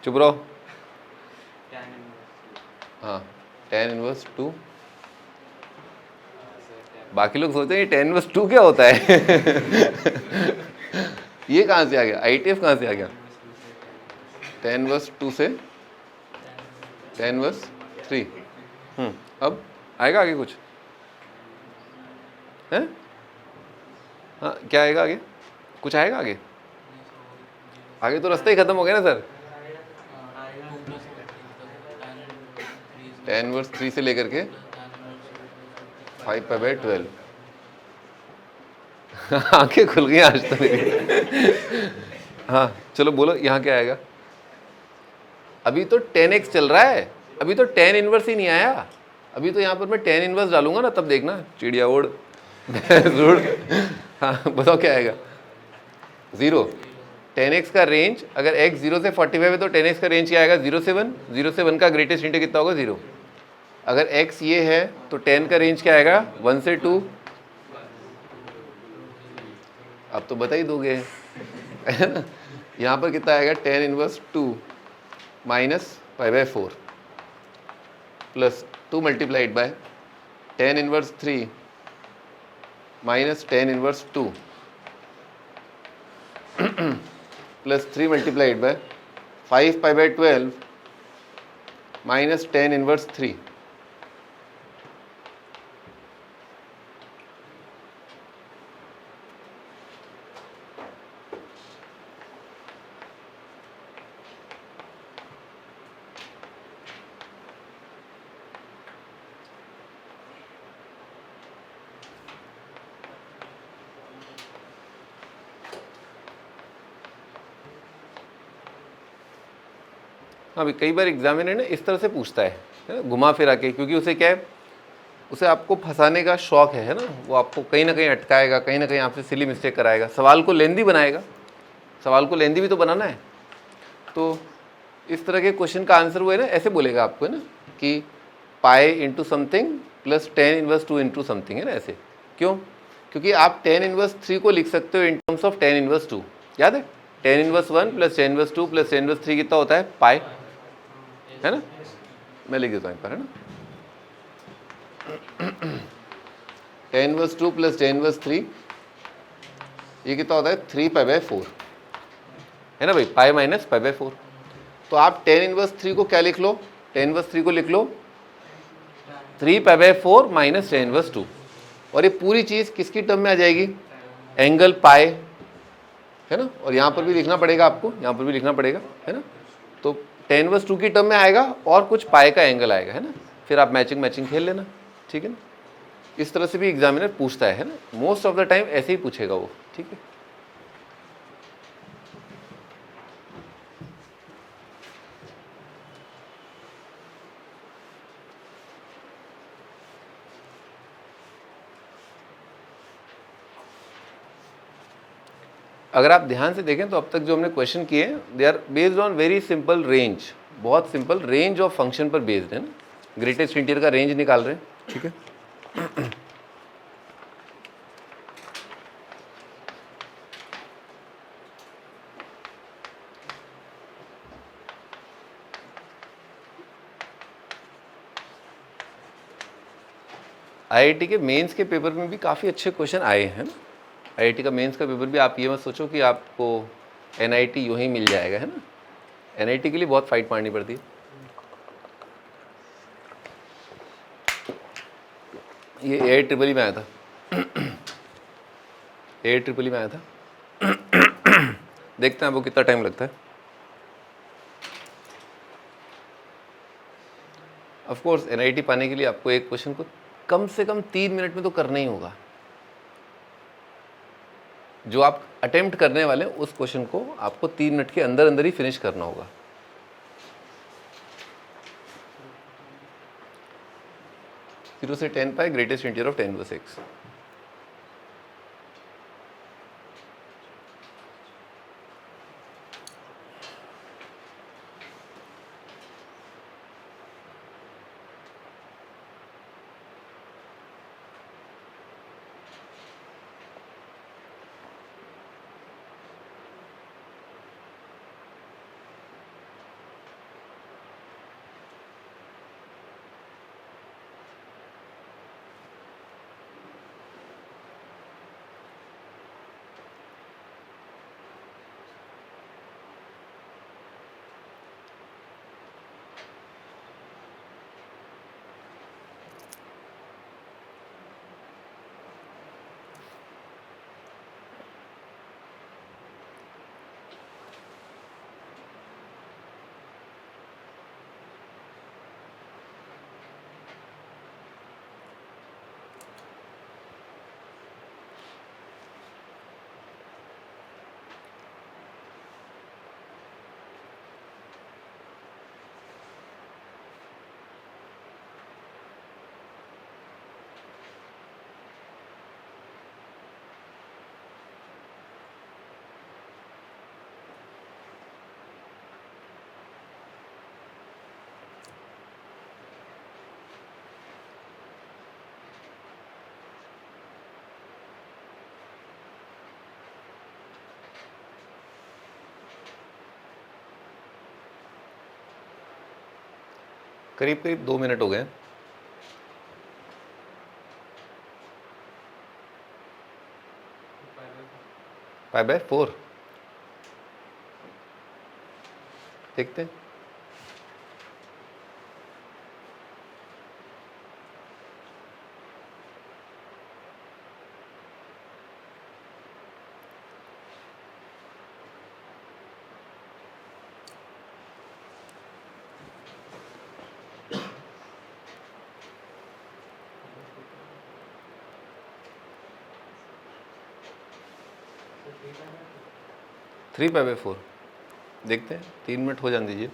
चुप रहो। हाँ, tan इनवर्स 2। बाकी लोग सोचते हैं ये tan इनवर्स 2 क्या होता है? ये कहाँ से आ गया? ITF कहाँ से आ गया? tan इनवर्स 2 से tan इनवर्स 3। अब आएगा आगे कुछ? है? हाँ, क्या आएगा आगे? कुछ आएगा आगे? आगे तो रास्ता ही खत्म हो गया ना सर। tan इनवर्स 3 से लेकर के 5 पाई बाई 12। आंखें खुल गई आज तो मेरी। हाँ चलो बोलो, यहाँ क्या आएगा? अभी तो 10x चल रहा है, अभी तो tan इनवर्स ही नहीं आया। अभी तो यहाँ पर मैं tan इनवर्स डालूंगा ना, तब देखना चिड़िया उड़ उड़। हाँ बताओ क्या आएगा? 0। 10x का रेंज अगर x 0 से 45 है तो 10x का रेंज क्या आएगा? 0 से 1। 0 से 1 का ग्रेटेस्ट इंटीजर कितना होगा? 0। अगर x ये है तो 10 का रेंज क्या आएगा? 1 से 2। अब तो बता ही दोगे। यहाँ पर कितना आएगा? tan inverse 2 minus pi by 4 plus 2 multiplied by tan inverse 3 minus tan inverse 2 plus 3 multiplied by 5 pi by 12 minus tan inverse 3। हाँ भाई, कई बार एग्जामिनर ना इस तरह से पूछता है ना, घुमा फिरा के, क्योंकि उसे क्या है, उसे आपको फंसाने का शौक है ना, वो आपको कहीं ना कहीं अटकाएगा, कहीं ना कहीं आपसे सिली मिस्टेक कराएगा, सवाल को लेंदी बनाएगा, सवाल को लेंदी भी तो बनाना है। तो इस तरह के क्वेश्चन का आंसर वो है ना, ऐसे बोलेगा आपको, है ना, कि pi into something plus 10 inverse 2 into something, है ना, ऐसे। क्यों? क्योंकि आप 10 इनवर्स 3 को लिख सकते हो इन टर्म्स ऑफ 10 इनवर्स 2। याद है 10 inverse 1 plus 10 inverse 2 plus 10 inverse 3 कितना होता है? पाई, है ना। मैं लिख देता हूँ एक बार, है ना, 10 इनवर्स 2 प्लस 10 इनवर्स 3 ये कितना होता है? 3 पाई/4, है ना भाई, पाई माइनस पाई/4। तो आप 10 इनवर्स 3 को क्या लिख लो? 10 इनवर्स 3 को लिख लो 3 पाई/4 माइनस 10 इनवर्स 2, और ये पूरी चीज़ किसकी टर्म में आ जाएगी? एंगल पाई, है ना। और यहाँ पर भी लिखना पड़ेगा आपको, यहाँ पर भी लिखना पड़ेगा, है ना। तो 10 इनवर्स 2 की टर्म में आएगा और कुछ पाई का एंगल आएगा, है ना। फिर आप मैचिंग खेल लेना, ठीक है ना। इस तरह से भी एग्जामिनर पूछता है ना, मोस्ट ऑफ द टाइम ऐसे ही पूछेगा वो, ठीक है। अगर आप ध्यान से देखें तो अब तक जो हमने क्वेश्चन किए हैं they are based on very simple range, बहुत सिंपल रेंज ऑफ फंक्शन पर बेस्ड है ना। ग्रेटेस्ट इंटीरियर का रेंज निकाल रहे हैं, ठीक है। आईआईटी के मेंस के पेपर में भी काफ़ी अच्छे क्वेश्चन आए हैं ना। आईआईटी का मेंस का पेपर भी, आप ये मत सोचो कि आपको एनआईटी यूं ही मिल जाएगा, है ना। एनआईटी के लिए बहुत फाइट मारनी पड़ती है। ये AIEEE में आया था, AIEEE में आया था। देखते हैं आपको कितना टाइम लगता है। ऑफ कोर्स एनआईटी पाने के लिए आपको एक क्वेश्चन को कम से कम 3 मिनट में तो करना ही होगा। जो आप अटेम्प्ट करने वाले हैं उस क्वेश्चन को आपको 3 मिनट के अंदर अंदर ही फिनिश करना होगा। 0 से 10 पाई ग्रेटेस्ट इंटीरियर ऑफ 10 इनवर्स 6। करीब करीब 2 मिनट हो गए। पाई/4 देखते हैं। थ्री पाई/4 देखते हैं, 3 मिनट हो जाने दीजिए।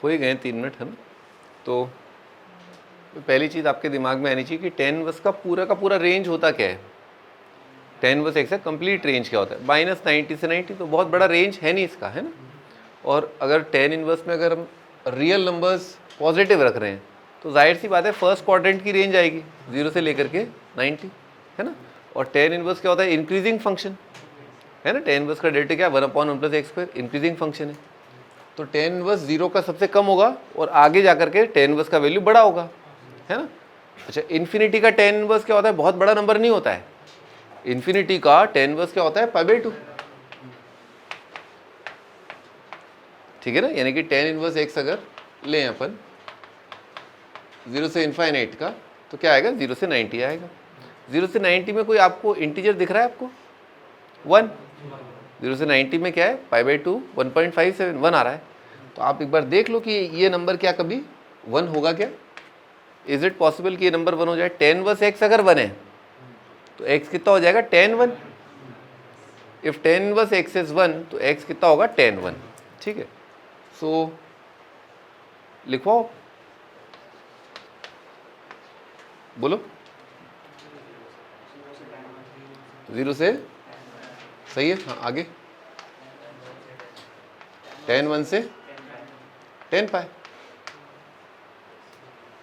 हो ही गए 3 मिनट, है ना। तो पहली चीज़ आपके दिमाग में आनी चाहिए कि tan इनवर्स का पूरा रेंज होता क्या है। tan इनवर्स एक्स का कंप्लीट रेंज क्या होता है, -90 से 90, तो बहुत बड़ा रेंज है नहीं इसका, है ना। और अगर tan इनवर्स में अगर हम रियल नंबर्स पॉजिटिव रख रहे हैं तो जाहिर सी बात है फर्स्ट क्वाड्रेंट की रेंज आएगी 0 से लेकर के 90, है ना। और tan इनवर्स क्या होता है, इंक्रीजिंग फंक्शन, है ना। tan इनवर्स का डेरिवेटिव क्या है, 1/1 + x², इंक्रीजिंग फंक्शन है। तो tan इनवर्स 0 का सबसे कम होगा और आगे जाकर के tan इनवर्स का वैल्यू बड़ा होगा, है ना। अच्छा, इन्फिनिटी का tan इनवर्स क्या होता है, बहुत बड़ा नंबर नहीं होता है। इन्फिनिटी का tan इनवर्स क्या होता है, π/2, ठीक है ना। यानी कि tan इनवर्स x अगर लें अपन 0 से इनफाइनाइट का, तो क्या आएगा, 0 से 90 आएगा। 0 से 90 में कोई आपको इंटीजर दिख रहा है आपको, 1। 0 से 90 में क्या है, π/2, 1.57, 1 आ रहा है। तो आप एक बार देख लो कि ये नंबर क्या कभी 1 होगा क्या। इज इट पॉसिबल कि ये नंबर 1 हो जाए। tan इनवर्स x अगर 1 है तो x कितना हो जाएगा, tan 1। If tan inverse x is 1 तो x कितना होगा, tan 1, ठीक है। सो लिखवाओ, बोलो। 0 से, सही है, हाँ आगे। tan 1 से tan π।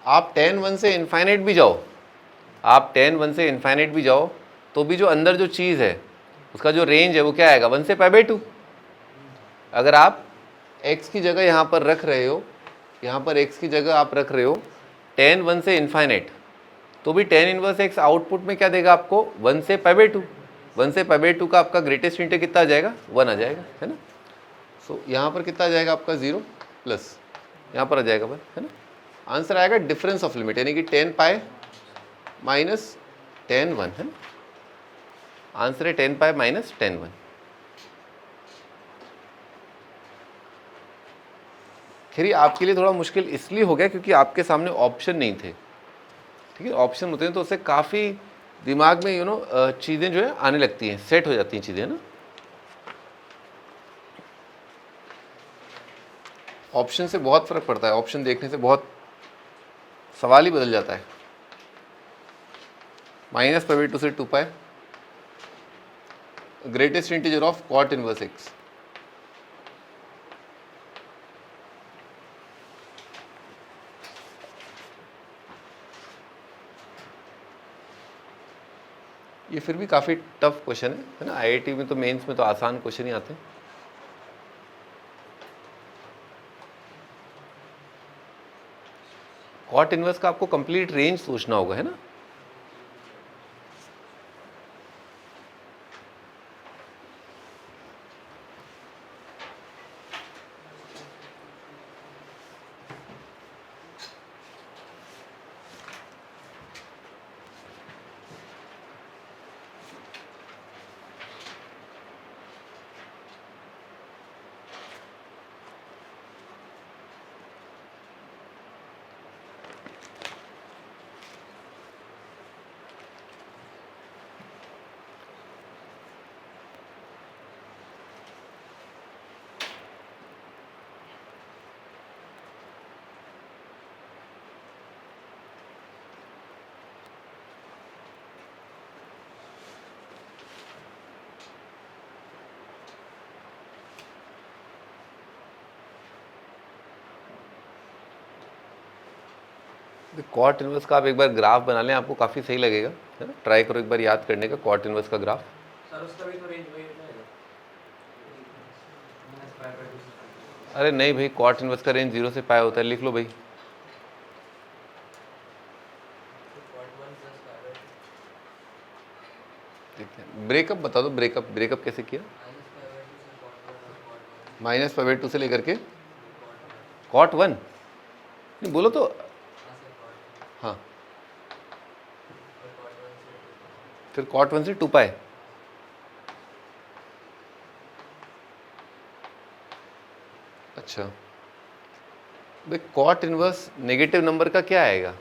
आप tan 1 से इनफाइनाइट भी जाओ, आप tan 1 से इनफाइनाइट भी जाओ तो भी जो अंदर जो चीज़ है उसका जो रेंज है वो क्या आएगा, 1 से π/2। अगर आप x की जगह यहाँ पर रख रहे हो, यहाँ पर x की जगह आप रख रहे हो tan 1 से इनफाइनाइट, तो भी tan इनवर्स x आउटपुट में क्या देगा आपको, 1 से π/2। 1 से π/2 का आपका ग्रेटेस्ट इंटीजर कितना आ जाएगा, 1 आ जाएगा, है ना। सो यहाँ पर कितना आ जाएगा आपका 0 प्लस यहाँ पर आ जाएगा 1, है ना। आंसर आएगा डिफरेंस ऑफ लिमिट, यानी कि tan π माइनस tan 1, है ना। आंसर है tan π माइनस tan 1। खैर आपके लिए थोड़ा मुश्किल इसलिए हो गया क्योंकि आपके सामने ऑप्शन नहीं थे, ठीक है। ऑप्शन होते हैं तो उससे काफ़ी दिमाग में चीज़ें जो है आने लगती हैं, सेट हो जाती हैं चीज़ें, ना। ऑप्शन से बहुत फ़र्क पड़ता है, ऑप्शन देखने से बहुत सवाल ही बदल जाता है। -π/2 से 2π, greatest integer of cot inverse x। ये फिर भी काफ़ी टफ क्वेश्चन है ना। आईआईटी में तो मेंस में तो आसान क्वेश्चन ही आते हैं। cot इनवर्स का आपको कंप्लीट रेंज सोचना होगा, है ना। कॉट इनवर्स का आप एक बार ग्राफ बना लें, आपको काफ़ी सही लगेगा, है ना। ट्राई करो एक बार याद करने का कॉट इनवर्स का ग्राफ। सर उसका भी तो रेंज वही है। अरे नहीं भाई, कॉट इनवर्स का रेंज 0 से π होता है, लिख लो भाई। ब्रेकअप बता दो, ब्रेकअप कैसे किया। -π/2 से लेकर के cot 1, नहीं बोलो तो, हाँ, फिर cot 1 से 2π। अच्छा भाई, cot इनवर्स नेगेटिव नंबर का क्या आएगा,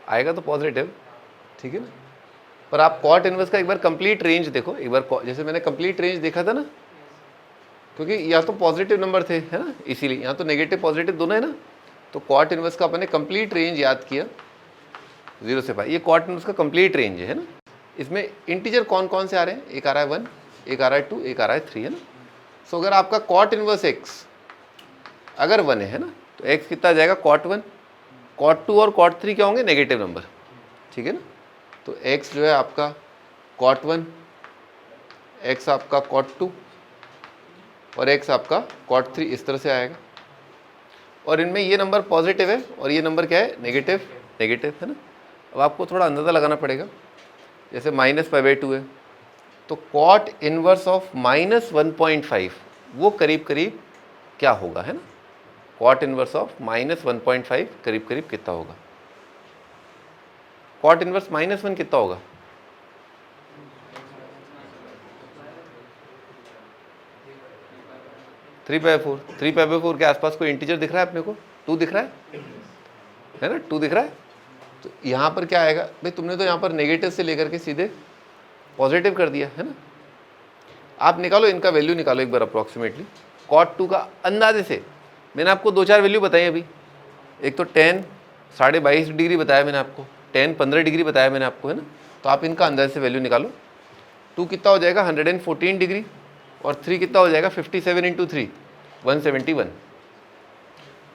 आएगा तो पॉजिटिव, ठीक है ना। पर आप cot इनवर्स का एक बार कंप्लीट रेंज देखो, एक बार जैसे मैंने कंप्लीट रेंज देखा था ना, क्योंकि यहाँ तो पॉजिटिव नंबर थे, है ना, इसीलिए यहाँ तो नेगेटिव पॉजिटिव दोनों है ना। तो कॉट इनवर्स का अपने कंप्लीट रेंज याद किया 0 से पाई, ये कॉट इनवर्स का कंप्लीट रेंज है ना। इसमें इंटीजर कौन कौन से आ रहे हैं, एक आ रहा है 1, एक आ रहा है 2, एक आ रहा है 3, है ना। सो अगर आपका कॉट इनवर्स x अगर 1 है ना, तो x कितना आ जाएगा कॉट 1, कॉट 2 और कॉट 3 क्या होंगे, नेगेटिव नंबर, ठीक है ना। तो x जो है आपका कॉट 1, x आपका कॉट 2 और x आपका कॉट 3, इस तरह से आएगा। और इनमें ये नंबर पॉजिटिव है और ये नंबर क्या है, नेगेटिव, नेगेटिव, है ना। अब आपको थोड़ा अंदाज़ा लगाना पड़ेगा, जैसे -π/2 है, तो कॉट इनवर्स ऑफ -1.5 वो करीब करीब क्या होगा, है ना। कॉट इनवर्स ऑफ -1.5 करीब करीब कितना होगा, कॉट इनवर्स -1 कितना होगा, थ्री बाई फोर के आसपास कोई इंटीजर दिख रहा है अपने को, 2 दिख रहा है ना, 2 दिख रहा है। तो यहाँ पर क्या आएगा भाई, तुमने तो यहाँ पर नेगेटिव से लेकर के सीधे पॉजिटिव कर दिया, है ना। आप निकालो, इनका वैल्यू निकालो एक बार अप्रॉक्सीमेटली। कॉट 2 का अंदाजे से मैंने आपको 2-4 वैल्यू बताई अभी। एक तो 10 22.5 डिग्री बताया मैंने आपको, 10 15 डिग्री बताया मैंने आपको, है ना। तो आप इनका अंदाजे से वैल्यू निकालो। 2 कितना हो जाएगा 114 डिग्री और 3 कितना हो जाएगा 57 × 3 171।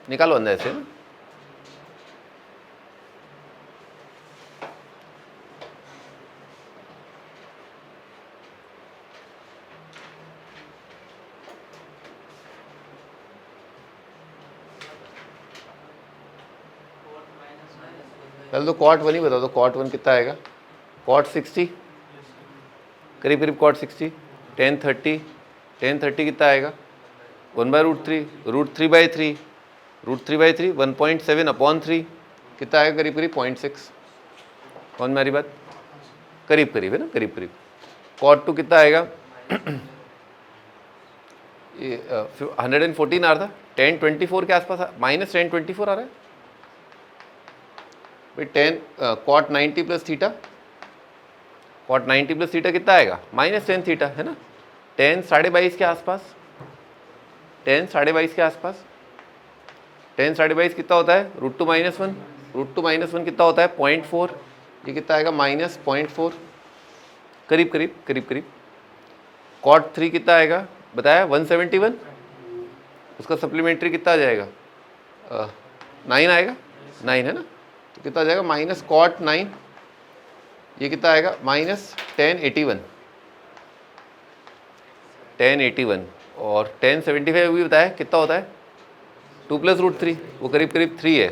निकालो अंदाजे से ना। पहले तो कॉट 1 ही बताओ, तो कॉट 1 कितना आएगा, कॉट 60 करीब करीब, कॉट 60 10 30 कितना आएगा 1/√3 √3/3 √3/3 1.7/3 कितना आएगा करीब करीब 0.6। कौन मेरी बात, करीब करीब है ना, करीब करीब। कॉट 2 कितना आएगा ये 114 आ रहा था, 1024 के आसपास, -1024 आ रहा है भाई। 10 cot 90 plus theta, cot 90 plus theta कितना आएगा -10 थीटा, है ना। 10 22.5 के आसपास, 10 22.5 के आसपास, 10 22.5 कितना होता है √2 -1, √2 -1 कितना होता है 0.4, ये कितना आएगा -0.4 करीब करीब, करीब करीब। कॉट 3 कितना आएगा बताया 171, उसका सप्लीमेंट्री कितना आ जाएगा 9 आएगा, 9 है ना। तो कितना आ जाएगा -cot 9, ये कितना आएगा -1081, 1081 और 1075 भी बताया कितना होता है 2 + √3, वो करीब करीब 3 है।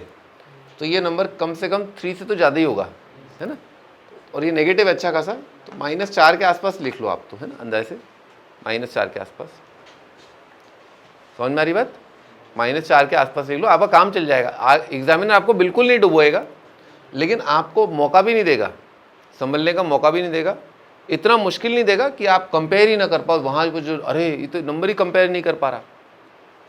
तो ये नंबर कम से कम 3 से तो ज़्यादा ही होगा, है ना। और ये नेगेटिव अच्छा खासा, तो -4 के आसपास लिख लो आप, तो है ना अंदाजे से -4 के आसपास। समझ में आ रही बात, -4 के आसपास लिख लो, आपका काम चल जाएगा। एग्जामिनर आपको बिल्कुल नहीं डुबोएगा, लेकिन आपको मौका भी नहीं देगा, संभलने का मौका भी नहीं देगा, इतना मुश्किल नहीं देगा कि आप कंपेयर ही ना कर पाओ। वहाँ पर जो अरे ये तो नंबर ही कंपेयर नहीं कर पा रहा,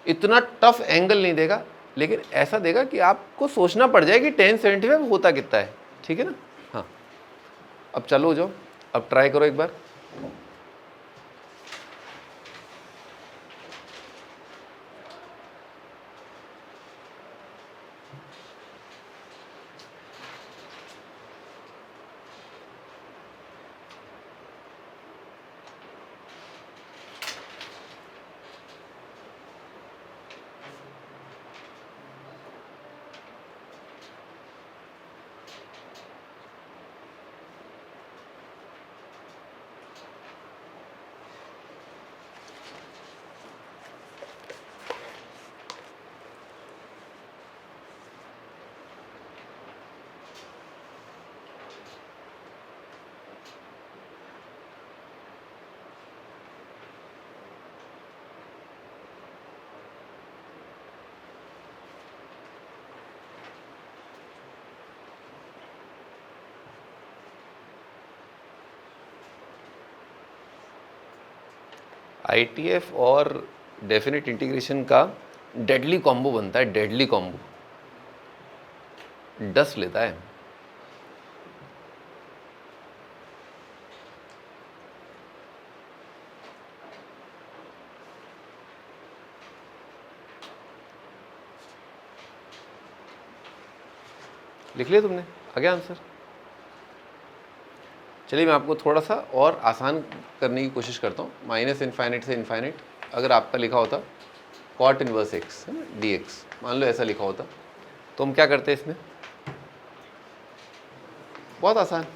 इतना टफ एंगल नहीं देगा, लेकिन ऐसा देगा कि आपको सोचना पड़ जाए कि 1075 होता कितना है, ठीक है ना। हाँ, अब चलो हो जाओ, अब ट्राई करो एक बार। ITF और डेफिनेट इंटीग्रेशन का डेडली कॉम्बो बनता है, डेडली कॉम्बो, डस्ट लेता है। लिख लिया तुमने, आ गया आंसर। चलिए मैं आपको थोड़ा सा और आसान करने की कोशिश करता हूँ। माइनस इन्फाइनाइट से इन्फाइनाइट अगर आपका लिखा होता कॉट इनवर्स एक्स है ना, डी एक्स, मान लो ऐसा लिखा होता, तो हम क्या करते हैं इसमें? बहुत आसान,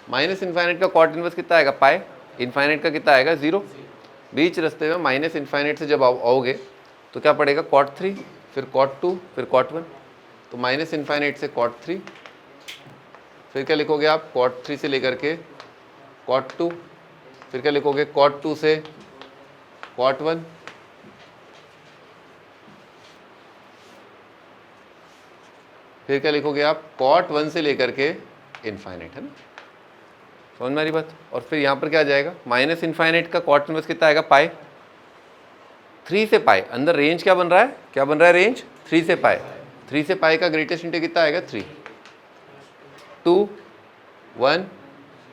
माइनस इन्फाइनाइट का कॉट इनवर्स कितना आएगा? पाई। इन्फाइनाइट का कितना आएगा? 0। बीच रास्ते में माइनस इन्फाइनाइट से जब आओगे तो क्या पड़ेगा? कॉट 3, फिर कॉट 2, फिर कॉट 1। तो माइनस इन्फाइनाइट से कॉट 3, फिर क्या लिखोगे आप? कॉट 3 से लेकर के कॉट 2, फिर क्या लिखोगे? कॉट 2 से कॉट 1, फिर क्या लिखोगे आप? कॉट 1 से लेकर के इन्फाइनाइट, है ना? समझ में आ रही बात? और फिर यहाँ पर क्या आ जाएगा? माइनस इन्फाइनाइट का कॉट इनवर्स कितना आएगा? पाई। 3 से पाई, अंदर रेंज क्या बन रहा है? क्या बन रहा है रेंज? 3 से पाई। 3 से पाई का ग्रेटेस्ट इंटीग्रल कितना आएगा? 3, 2, 1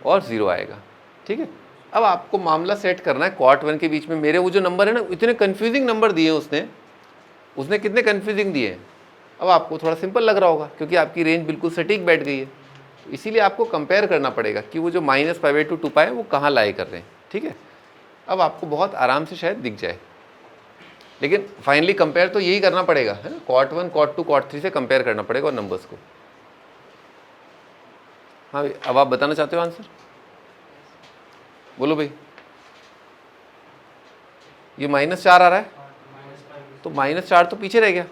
और 0 आएगा। ठीक है, अब आपको मामला सेट करना है कॉट 1 के बीच में। मेरे वो जो नंबर है ना, इतने कन्फ्यूजिंग नंबर दिए उसने कितने कन्फ्यूजिंग दिए हैं। अब आपको थोड़ा सिंपल लग रहा होगा क्योंकि आपकी रेंज बिल्कुल सटीक बैठ गई है, इसीलिए आपको कंपेयर करना पड़ेगा कि वो जो -π/2 2π है वो कहाँ लाई कर रहे हैं। ठीक है, अब आपको बहुत आराम से शायद दिख जाए, लेकिन फाइनली कंपेयर तो यही करना पड़ेगा, है ना? कॉट 1, कॉट 2, कॉट 3 से कंपेयर करना पड़ेगा और नंबर्स को। हाँ भाई, अब आप बताना चाहते हो आंसर? बोलो भाई। ये -4 आ रहा है, तो -4 तो पीछे रह गया।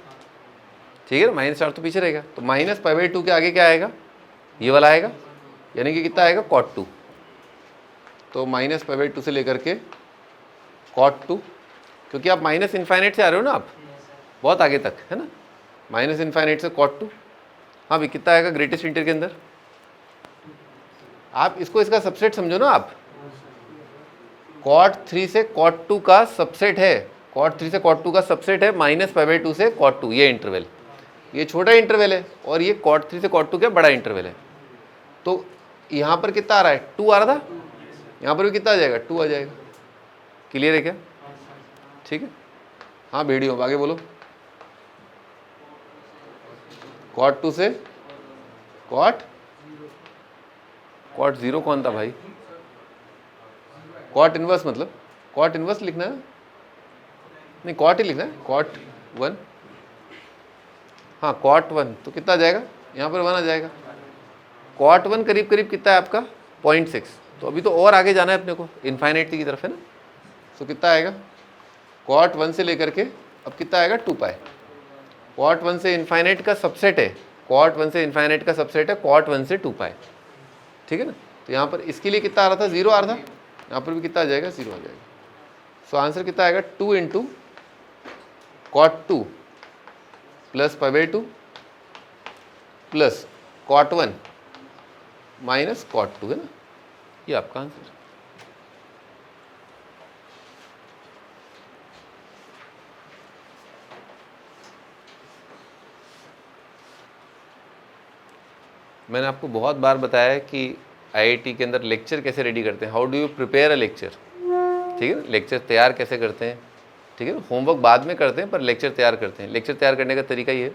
ठीक है ना, -4 तो पीछे रहेगा, तो -π/2 के आगे क्या आएगा? ये वाला आएगा, यानी कि कितना आएगा? कॉट 2। तो -π/2 से लेकर के कॉट 2, क्योंकि आप माइनस इन्फाइनाइट से आ रहे हो ना, आप बहुत आगे तक, है ना? माइनस इन्फाइनाइट से कॉट 2। हाँ भाई, कितना आएगा ग्रेटेस्ट इंटीग्रल के अंदर? आप इसको इसका सबसेट समझो ना आप। कॉट 3 से कॉट 2 का सबसेट है, कॉट 3 से कॉट 2 का सबसेट है -π/2 से कॉट 2। ये इंटरवल, ये छोटा इंटरवल है, और ये कॉट 3 से कॉट 2 क्या बड़ा इंटरवल है। तो यहाँ पर कितना आ रहा है? 2 आ रहा था, यहाँ पर भी कितना आ जाएगा? 2 आ जाएगा। क्लियर है क्या? ठीक है, हाँ वीडियो आगे बोलो। कॉट 2 से कॉट 0 कौन था भाई? कॉट इनवर्स, मतलब कॉट इनवर्स लिखना है, नहीं कॉट ही लिखना है, कॉट 1। हाँ कॉट 1 तो कितना आ जाएगा? यहाँ पर 1 आ जाएगा। कॉट 1 करीब करीब कितना है आपका? 0.6। तो अभी तो और आगे जाना है अपने को, इन्फाइनाइट की तरफ, है ना? तो कितना आएगा? कॉट 1 से लेकर के अब कितना आएगा? 2π। कॉट 1 से इन्फाइनाइट का सबसेट है, कॉट 1 से इन्फाइनाइट का सबसेट है कॉट 1 से 2π। ठीक है ना? तो यहाँ पर इसके लिए कितना आ रहा था? 0 आ रहा था, यहाँ पर भी कितना आ जाएगा? 0 आ जाएगा। सो आंसर कितना आएगा? 2 × cot 2 plus π/2 plus cot 1 minus cot 2, है ना? ये आपका आंसर। मैंने आपको बहुत बार बताया है कि आईआईटी के अंदर लेक्चर कैसे रेडी करते हैं, how do you prepare a lecture. ठीक है ना, लेक्चर तैयार कैसे करते हैं। ठीक है ना, होमवर्क बाद में करते हैं पर लेक्चर तैयार करते हैं। लेक्चर तैयार करने का तरीका ये है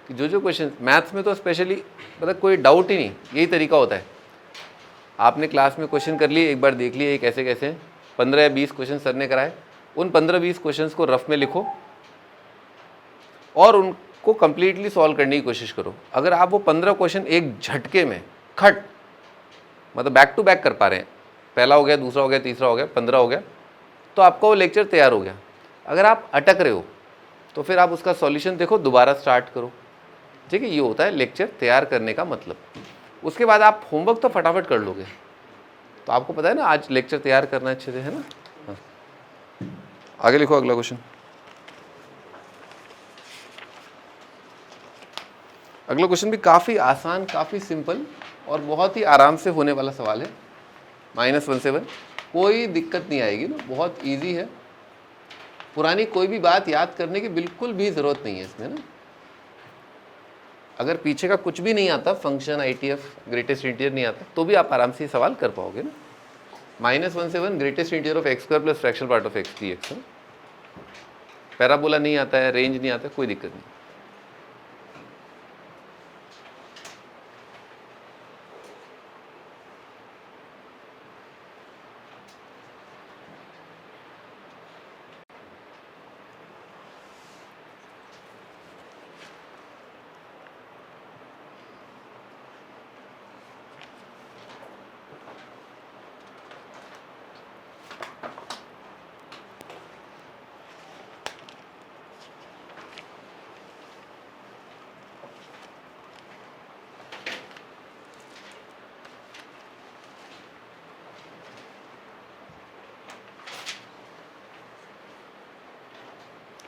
कि जो क्वेश्चन मैथ्स में तो स्पेशली मतलब कोई डाउट ही नहीं, यही तरीका होता है। आपने क्लास में क्वेश्चन कर लिए, एक बार देख लिए कैसे कैसे 15 या 20 क्वेश्चन सर ने कराए, उन 15-20 क्वेश्चंस को रफ में लिखो और उनको कंप्लीटली सॉल्व करने की कोशिश करो। अगर आप वो 15 क्वेश्चन एक झटके में खट मतलब बैक टू बैक कर पा रहे हैं, पहला हो गया, दूसरा हो गया, तीसरा हो गया, 15 हो गया, तो आपका वो लेक्चर तैयार हो गया। अगर आप अटक रहे हो तो फिर आप उसका सॉल्यूशन देखो, दोबारा स्टार्ट करो। ठीक है, ये होता है लेक्चर तैयार करने का मतलब। उसके बाद आप होमवर्क तो फटाफट कर लोगे। तो आपको पता है ना आज लेक्चर तैयार करना अच्छे से, है ना? हाँ। आगे लिखो अगला क्वेश्चन। अगला क्वेश्चन भी काफ़ी आसान, काफ़ी सिंपल और बहुत ही आराम से होने वाला सवाल है। -1 से 1 कोई दिक्कत नहीं आएगी ना, बहुत इजी है। पुरानी कोई भी बात याद करने की बिल्कुल भी ज़रूरत नहीं है इसमें ना। अगर पीछे का कुछ भी नहीं आता, फंक्शन, ITF, ग्रेटेस्ट इंटीजर नहीं आता, तो भी आप आराम से सवाल कर पाओगे ना। -1 से 1 greatest integer of x² plus fractional part of x dx। Parabola नहीं आता है, रेंज नहीं आता है, कोई दिक्कत नहीं।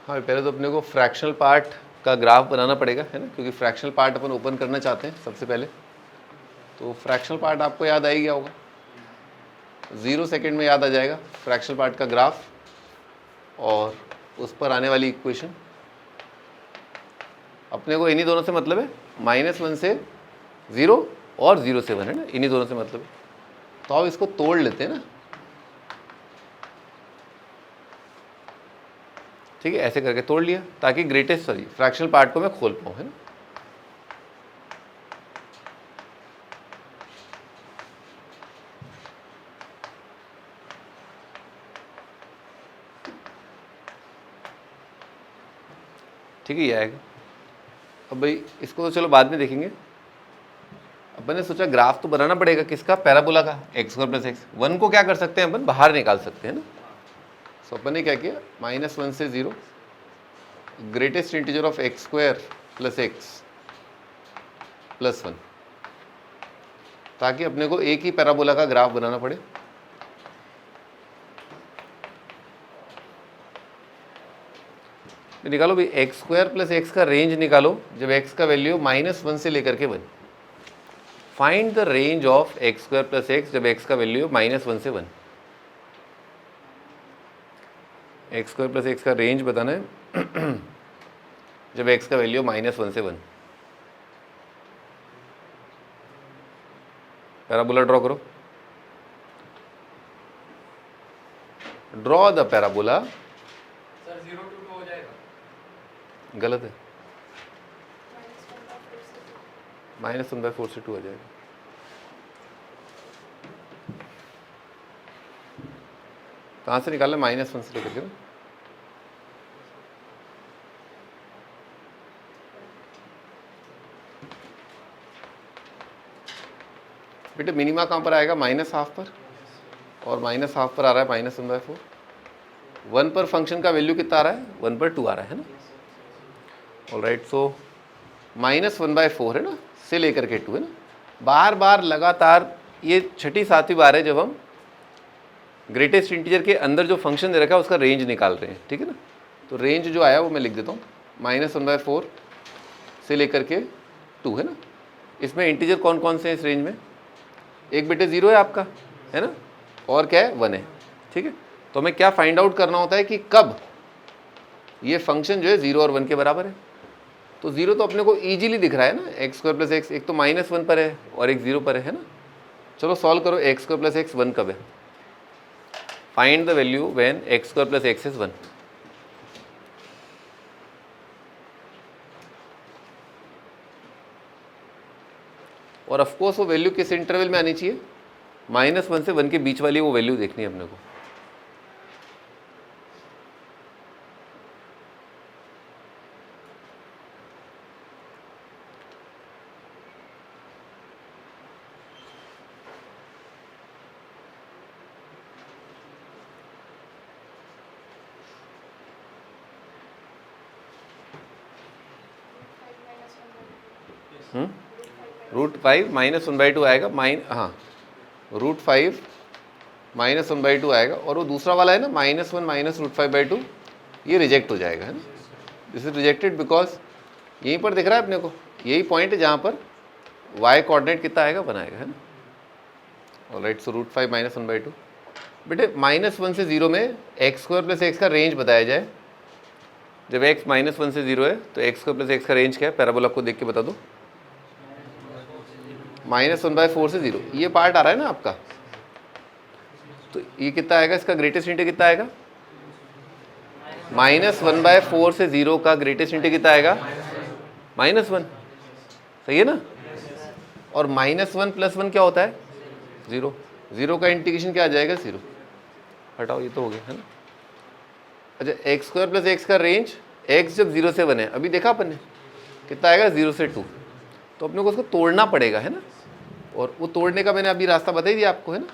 हाँ, पहले तो अपने को फ्रैक्शनल पार्ट का ग्राफ बनाना पड़ेगा, है ना, क्योंकि फ्रैक्शनल पार्ट अपन ओपन करना चाहते हैं सबसे पहले। तो फ्रैक्शनल पार्ट आपको याद आ ही गया होगा, 0 सेकेंड में याद आ जाएगा फ्रैक्शनल पार्ट का ग्राफ और उस पर आने वाली इक्वेशन। अपने को इन्हीं दोनों से मतलब है, -1 से 0 और 0 से 1, है ना, इन्हीं दोनों से मतलब है। तो अब इसको तोड़ लेते हैं ना, ठीक है, ऐसे करके तोड़ लिया ताकि फ्रैक्शनल पार्ट को मैं खोल पाऊँ, है ना। ठीक है, ये आएगा। अब भाई इसको तो चलो बाद में देखेंगे, अपन ने सोचा ग्राफ तो बनाना पड़ेगा किसका, पैराबोला का, x² + x। 1 को क्या कर सकते हैं अपन, बाहर निकाल सकते हैं ना। सो अपन ने क्या किया, -1 से 0, greatest integer of x² + x + 1, ताकि अपने को एक ही पैराबोला का ग्राफ बनाना पड़े। निकालो भाई, x² + x का रेंज निकालो जब x का वैल्यू -1 से लेकर के 1। Find the range of x² + x जब x का वैल्यू -1 से 1। x² + x का रेंज बताना है जब x का वैल्यू -1 से 1। पैराबोला ड्रॉ करो, draw the parabola. Sir 0 to 2 हो जाएगा। गलत है, -1/4 से 2 आ जाएगा। कहाँ से निकालना, -1 से लेकर के ना, बेटे मिनिमा कहाँ पर आएगा, -½ पर, और -½ पर आ रहा है -1/4। 1 पर फंक्शन का वैल्यू कितना आ रहा है, 1 पर 2 आ रहा है ना। ऑलराइट, सो -1/4 है ना, से लेकर के 2, है ना। बार बार लगातार ये 6ठी 7वीं बार है जब हम ग्रेटेस्ट इंटीजर के अंदर जो फंक्शन दे रखा है उसका रेंज निकाल रहे हैं, ठीक है ना। तो रेंज जो आया वो मैं लिख देता हूँ, -1/4 से लेकर के 2, है ना। इसमें इंटीजर कौन कौन से हैं इस रेंज में, एक बेटे 0 है आपका, है ना, और क्या है, 1 है, ठीक है। तो हमें क्या फाइंड आउट करना होता है कि कब ये फंक्शन जो है 0 और 1 के बराबर है। तो 0 तो अपने को ईजिली दिख रहा है ना, x² + x, एक तो -1 पर है और एक 0 पर है ना। चलो सॉल्व करो, x² + x 1 कब है, find the value when x² + x is 1। और ऑफ कोर्स वो वैल्यू किस इंटरवल में आनी चाहिए, -1 से 1 के बीच वाली वो वैल्यू देखनी है अपने को। √5 -1/2 आएगा, हाँ √5 -1/2 आएगा, और वो दूसरा वाला है ना -1 -√5/2, ये रिजेक्ट हो जाएगा, है ना। दिस इज रिजेक्टेड बिकॉज यहीं पर दिख रहा है अपने को, यही पॉइंट है जहाँ पर y कोऑर्डिनेट कितना आएगा, 1 आएगा, है ना। ऑलराइट, सो √5 -1/2। बेटे -1 से 0 में x² + x का रेंज बताया जाए। जब x -1 से 0 है तो x² + x का रेंज क्या है, पैराबोला को देख के बता दो। -1/4 से 0, ये पार्ट आ रहा है ना आपका, तो ये कितना आएगा, इसका ग्रेटेस्ट इंटीजर कितना आएगा, -1/4 से 0 का ग्रेटेस्ट इंटीजर कितना आएगा, -1, सही है ना। और -1 + 1 क्या होता है, 0, 0 का इंटीग्रेशन क्या आ जाएगा, 0। हटाओ, ये तो हो गया, है ना। अच्छा, x² + x का रेंज, x जब 0 से 1 है, अभी देखा अपन ने कितना आएगा, 0 से 2, तो अपने को उसको तोड़ना पड़ेगा, है ना। और वो तोड़ने का मैंने अभी रास्ता बता ही दिया आपको, है ना।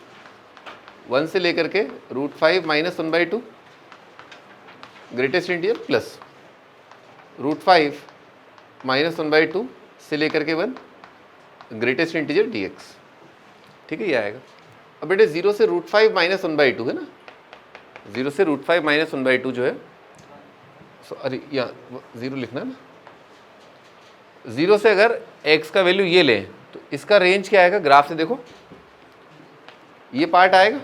1 से लेकर के √5 -1/2 ग्रेटेस्ट इंटीजर प्लस √5 -1/2 से लेकर के 1 ग्रेटेस्ट इंटीजर dx, ठीक है, ये आएगा। अब बेटे 0 से √5 -1/2 है ना, 0 से √5 -1/2 जो है, अरे यहाँ 0 लिखना है ना, 0 से अगर x का वैल्यू ये लें तो इसका रेंज क्या आएगा, ग्राफ से देखो, ये पार्ट आएगा,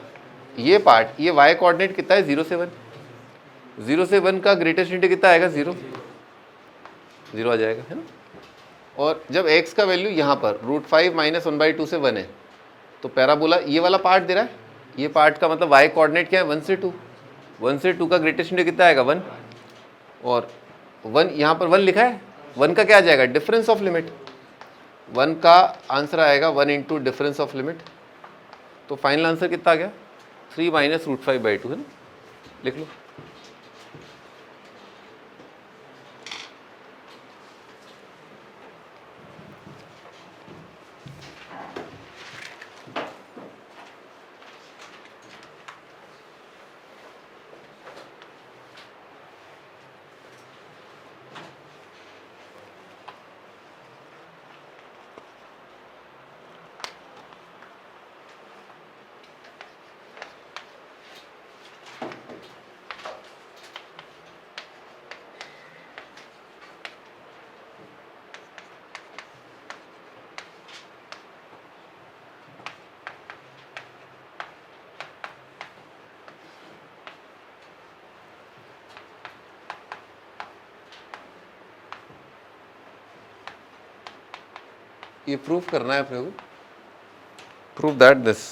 ये पार्ट, ये y कोऑर्डिनेट कितना है 0 से 1, 0 से 1 का ग्रेटेस्ट इंटीग्रल कितना आएगा 0, 0 आ जाएगा, है ना। और जब x का वैल्यू यहाँ पर √5 - 1/2 से 1 है तो पैराबोला ये वाला पार्ट दे रहा है, ये पार्ट का मतलब y कोऑर्डिनेट क्या है 1 से 2, 1 से 2 का ग्रेटेस्ट इंटीग्रल कितना आएगा 1, और 1 यहाँ पर 1 लिखा है, 1 का क्या आ जाएगा डिफरेंस ऑफ लिमिट, 1 का आंसर आएगा 1 इंटू डिफरेंस ऑफ लिमिट, तो फाइनल आंसर कितना आ गया 3 - √5/2, है ना, लिख लो। ये प्रूफ करना है अपने को, प्रूव दैट दिस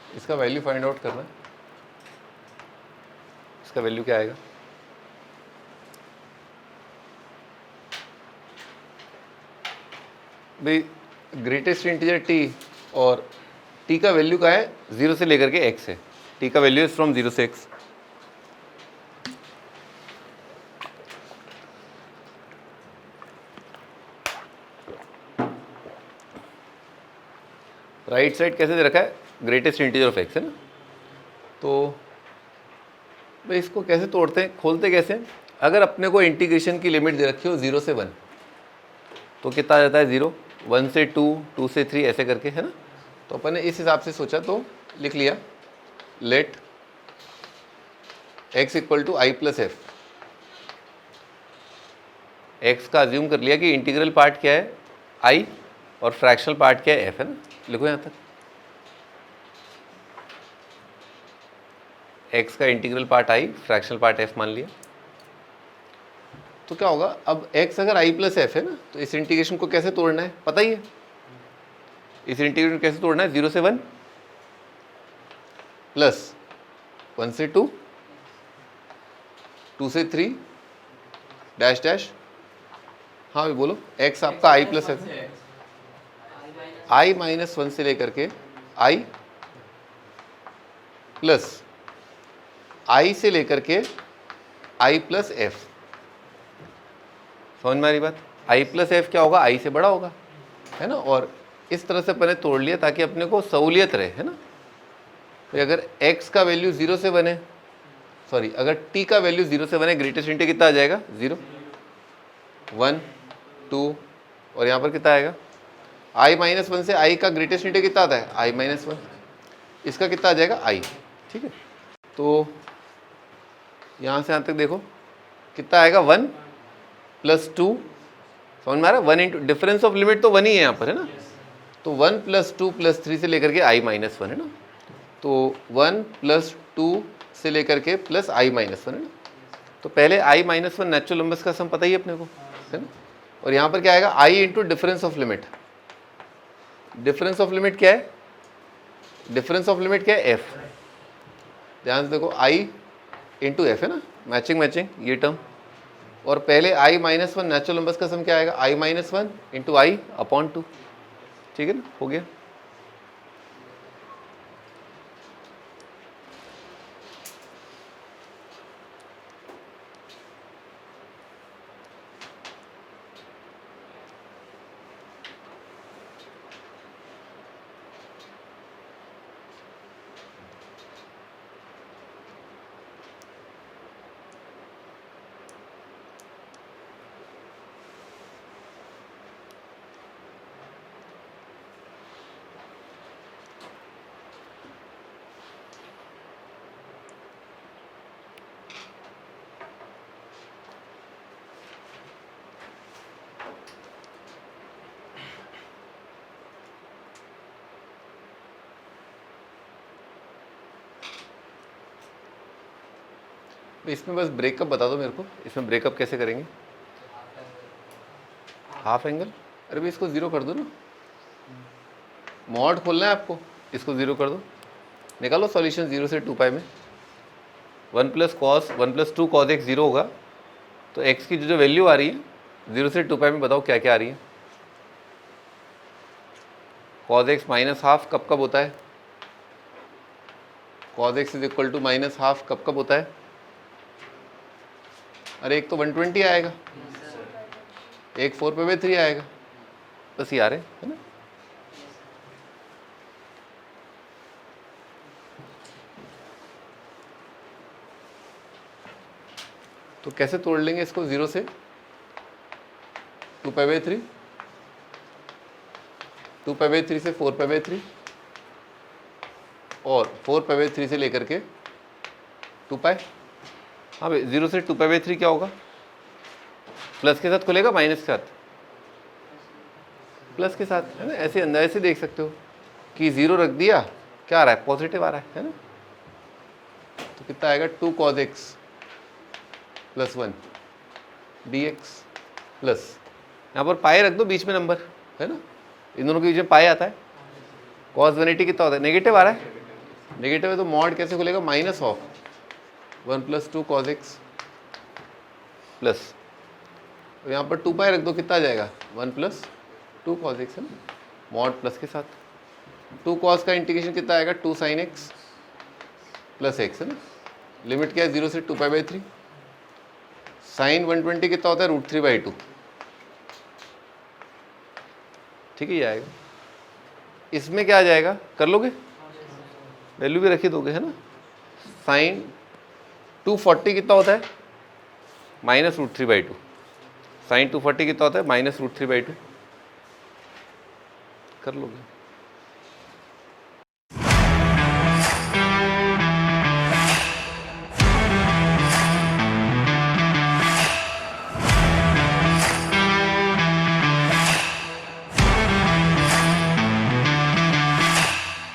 इसका वैल्यू फाइंड आउट करना है, इसका वैल्यू क्या आएगा, भाई ग्रेटेस्ट इंटीजर t और t का वैल्यू का है 0 से लेकर के x है, t का वैल्यू इज फ्रॉम 0 से x, राइट साइड कैसे दे रखा है ग्रेटेस्ट इंटीजर ऑफ x, है ना। तो भाई इसको कैसे तोड़ते हैं, खोलते कैसे, अगर अपने को इंटीग्रेशन की लिमिट दे रखी हो 0 से 1 तो कितना आ जाता है 0, 1 से 2, 2 से 3 ऐसे करके, है ना। तो अपन ने इस हिसाब से सोचा तो लिख लिया, let x = i + f, x का अज्यूम कर लिया कि इंटीग्रल पार्ट क्या है i और फ्रैक्शनल पार्ट क्या है f, है ना। लिखो यहाँ तक, x का integral part i, fractional part f मान लिया, तो क्या होगा, अब x अगर i + f है ना, तो इस इंटीग्रेशन को कैसे तोड़ना है पता ही है, इस इंटीग्रेशन को कैसे तोड़ना है 0 से 1 प्लस 1 से 2, 2 से 3 डैश डैश, हाँ भी बोलो, x आपका i + f, i - 1 से लेकर के i प्लस i से लेकर के i + f, समझ में आ रही बात, i + f क्या होगा i से बड़ा होगा, है ना। और इस तरह से अपने तोड़ लिया ताकि अपने को सहूलियत रहे, है ना। तो अगर x का वैल्यू 0 से 1 है, सॉरी अगर t का वैल्यू 0 से 1 है, ग्रेटेस्ट इंटीग्रल कितना आ जाएगा 0, 1, 2 और यहाँ पर कितना आएगा i - 1 से i का ग्रेटेस्ट इंटीग्रल कितना आता है i - 1, इसका कितना आ जाएगा i, ठीक है। तो यहाँ से यहाँ तक देखो कितना आएगा 1 + 2, समझ में आ रहा है, 1 इंटू डिफरेंस ऑफ लिमिट तो 1 ही है यहाँ पर, है ना। तो 1 + 2 + 3 से लेकर के i - 1, है ना। तो 1 + 2 से लेकर के प्लस i - 1, है ना। तो पहले i - 1 नेचुरल नंबर्स का सम पता ही अपने को, है ना। और यहाँ पर क्या आएगा i into difference of limit, difference of limit क्या है डिफरेंस ऑफ लिमिट क्या है, एफ। ध्यान से देखो, आई इंटू एफ है ना, मैचिंग मैचिंग ये टर्म। और पहले आई माइनस वन, नेचुरल नंबर्स का सम क्या आएगा, आई माइनस वन इंटू आई अपॉन टू। ठीक है ना, हो गया। इसमें बस ब्रेकअप बता दो मेरे को, इसमें ब्रेकअप कैसे करेंगे। हाफ एंगल, अरे भाई इसको ज़ीरो कर दो ना, मॉड खोलना है आपको, इसको ज़ीरो कर दो, निकालो सॉल्यूशन 0 से 2 पाई में। 1 plus cos 1 plus 2 cos x 0 होगा, तो एक्स की जो वैल्यू आ रही है 0 से 2 पाई में, बताओ क्या क्या आ रही है। कॉस एक्स माइनस हाफ कब कब होता है, cos X is equal to minus half कब कब होता है। अरे एक तो 120 आएगा, एक 4/3 आएगा, बस ये आ रहे है ना। तो कैसे तोड़ लेंगे इसको 0 से 2π/3, 2π/3 से 4π/3 और 4π/3 से लेकर के 2π। हाँ भाई 0 से 2π/3 क्या होगा, प्लस के साथ खुलेगा माइनस के साथ, प्लस के साथ है ना। ऐसे अंदाजे से देख सकते हो कि 0 रख दिया, क्या आ रहा है, पॉजिटिव आ रहा है ना। तो कितना आएगा 2 cos x plus 1 dx plus, यहाँ पर पाए रख दो बीच में नंबर है ना, इन दोनों के बीच में पाए आता है। cos 180 कितना होता है, नेगेटिव आ रहा है, नेगेटिव है तो मॉड कैसे खुलेगा, minus of 1 plus 2 cos x plus, यहाँ पर 2 पाई रख दो, कितना आ जाएगा 1 प्लस 2 cos x है ना, मॉड प्लस के साथ। 2 cos का इंटीग्रेशन कितना आएगा 2 sin x प्लस x है ना, लिमिट क्या है 0 से 2π/3। साइन 120 कितना होता है √3/2, ठीक है ये आएगा। इसमें क्या आ जाएगा, कर लोगे, वैल्यू भी रखी दोगे है ना। साइन 240 कितना होता है -√3/2, साइन 240 कितना होता है -√3/2, कर लोगे।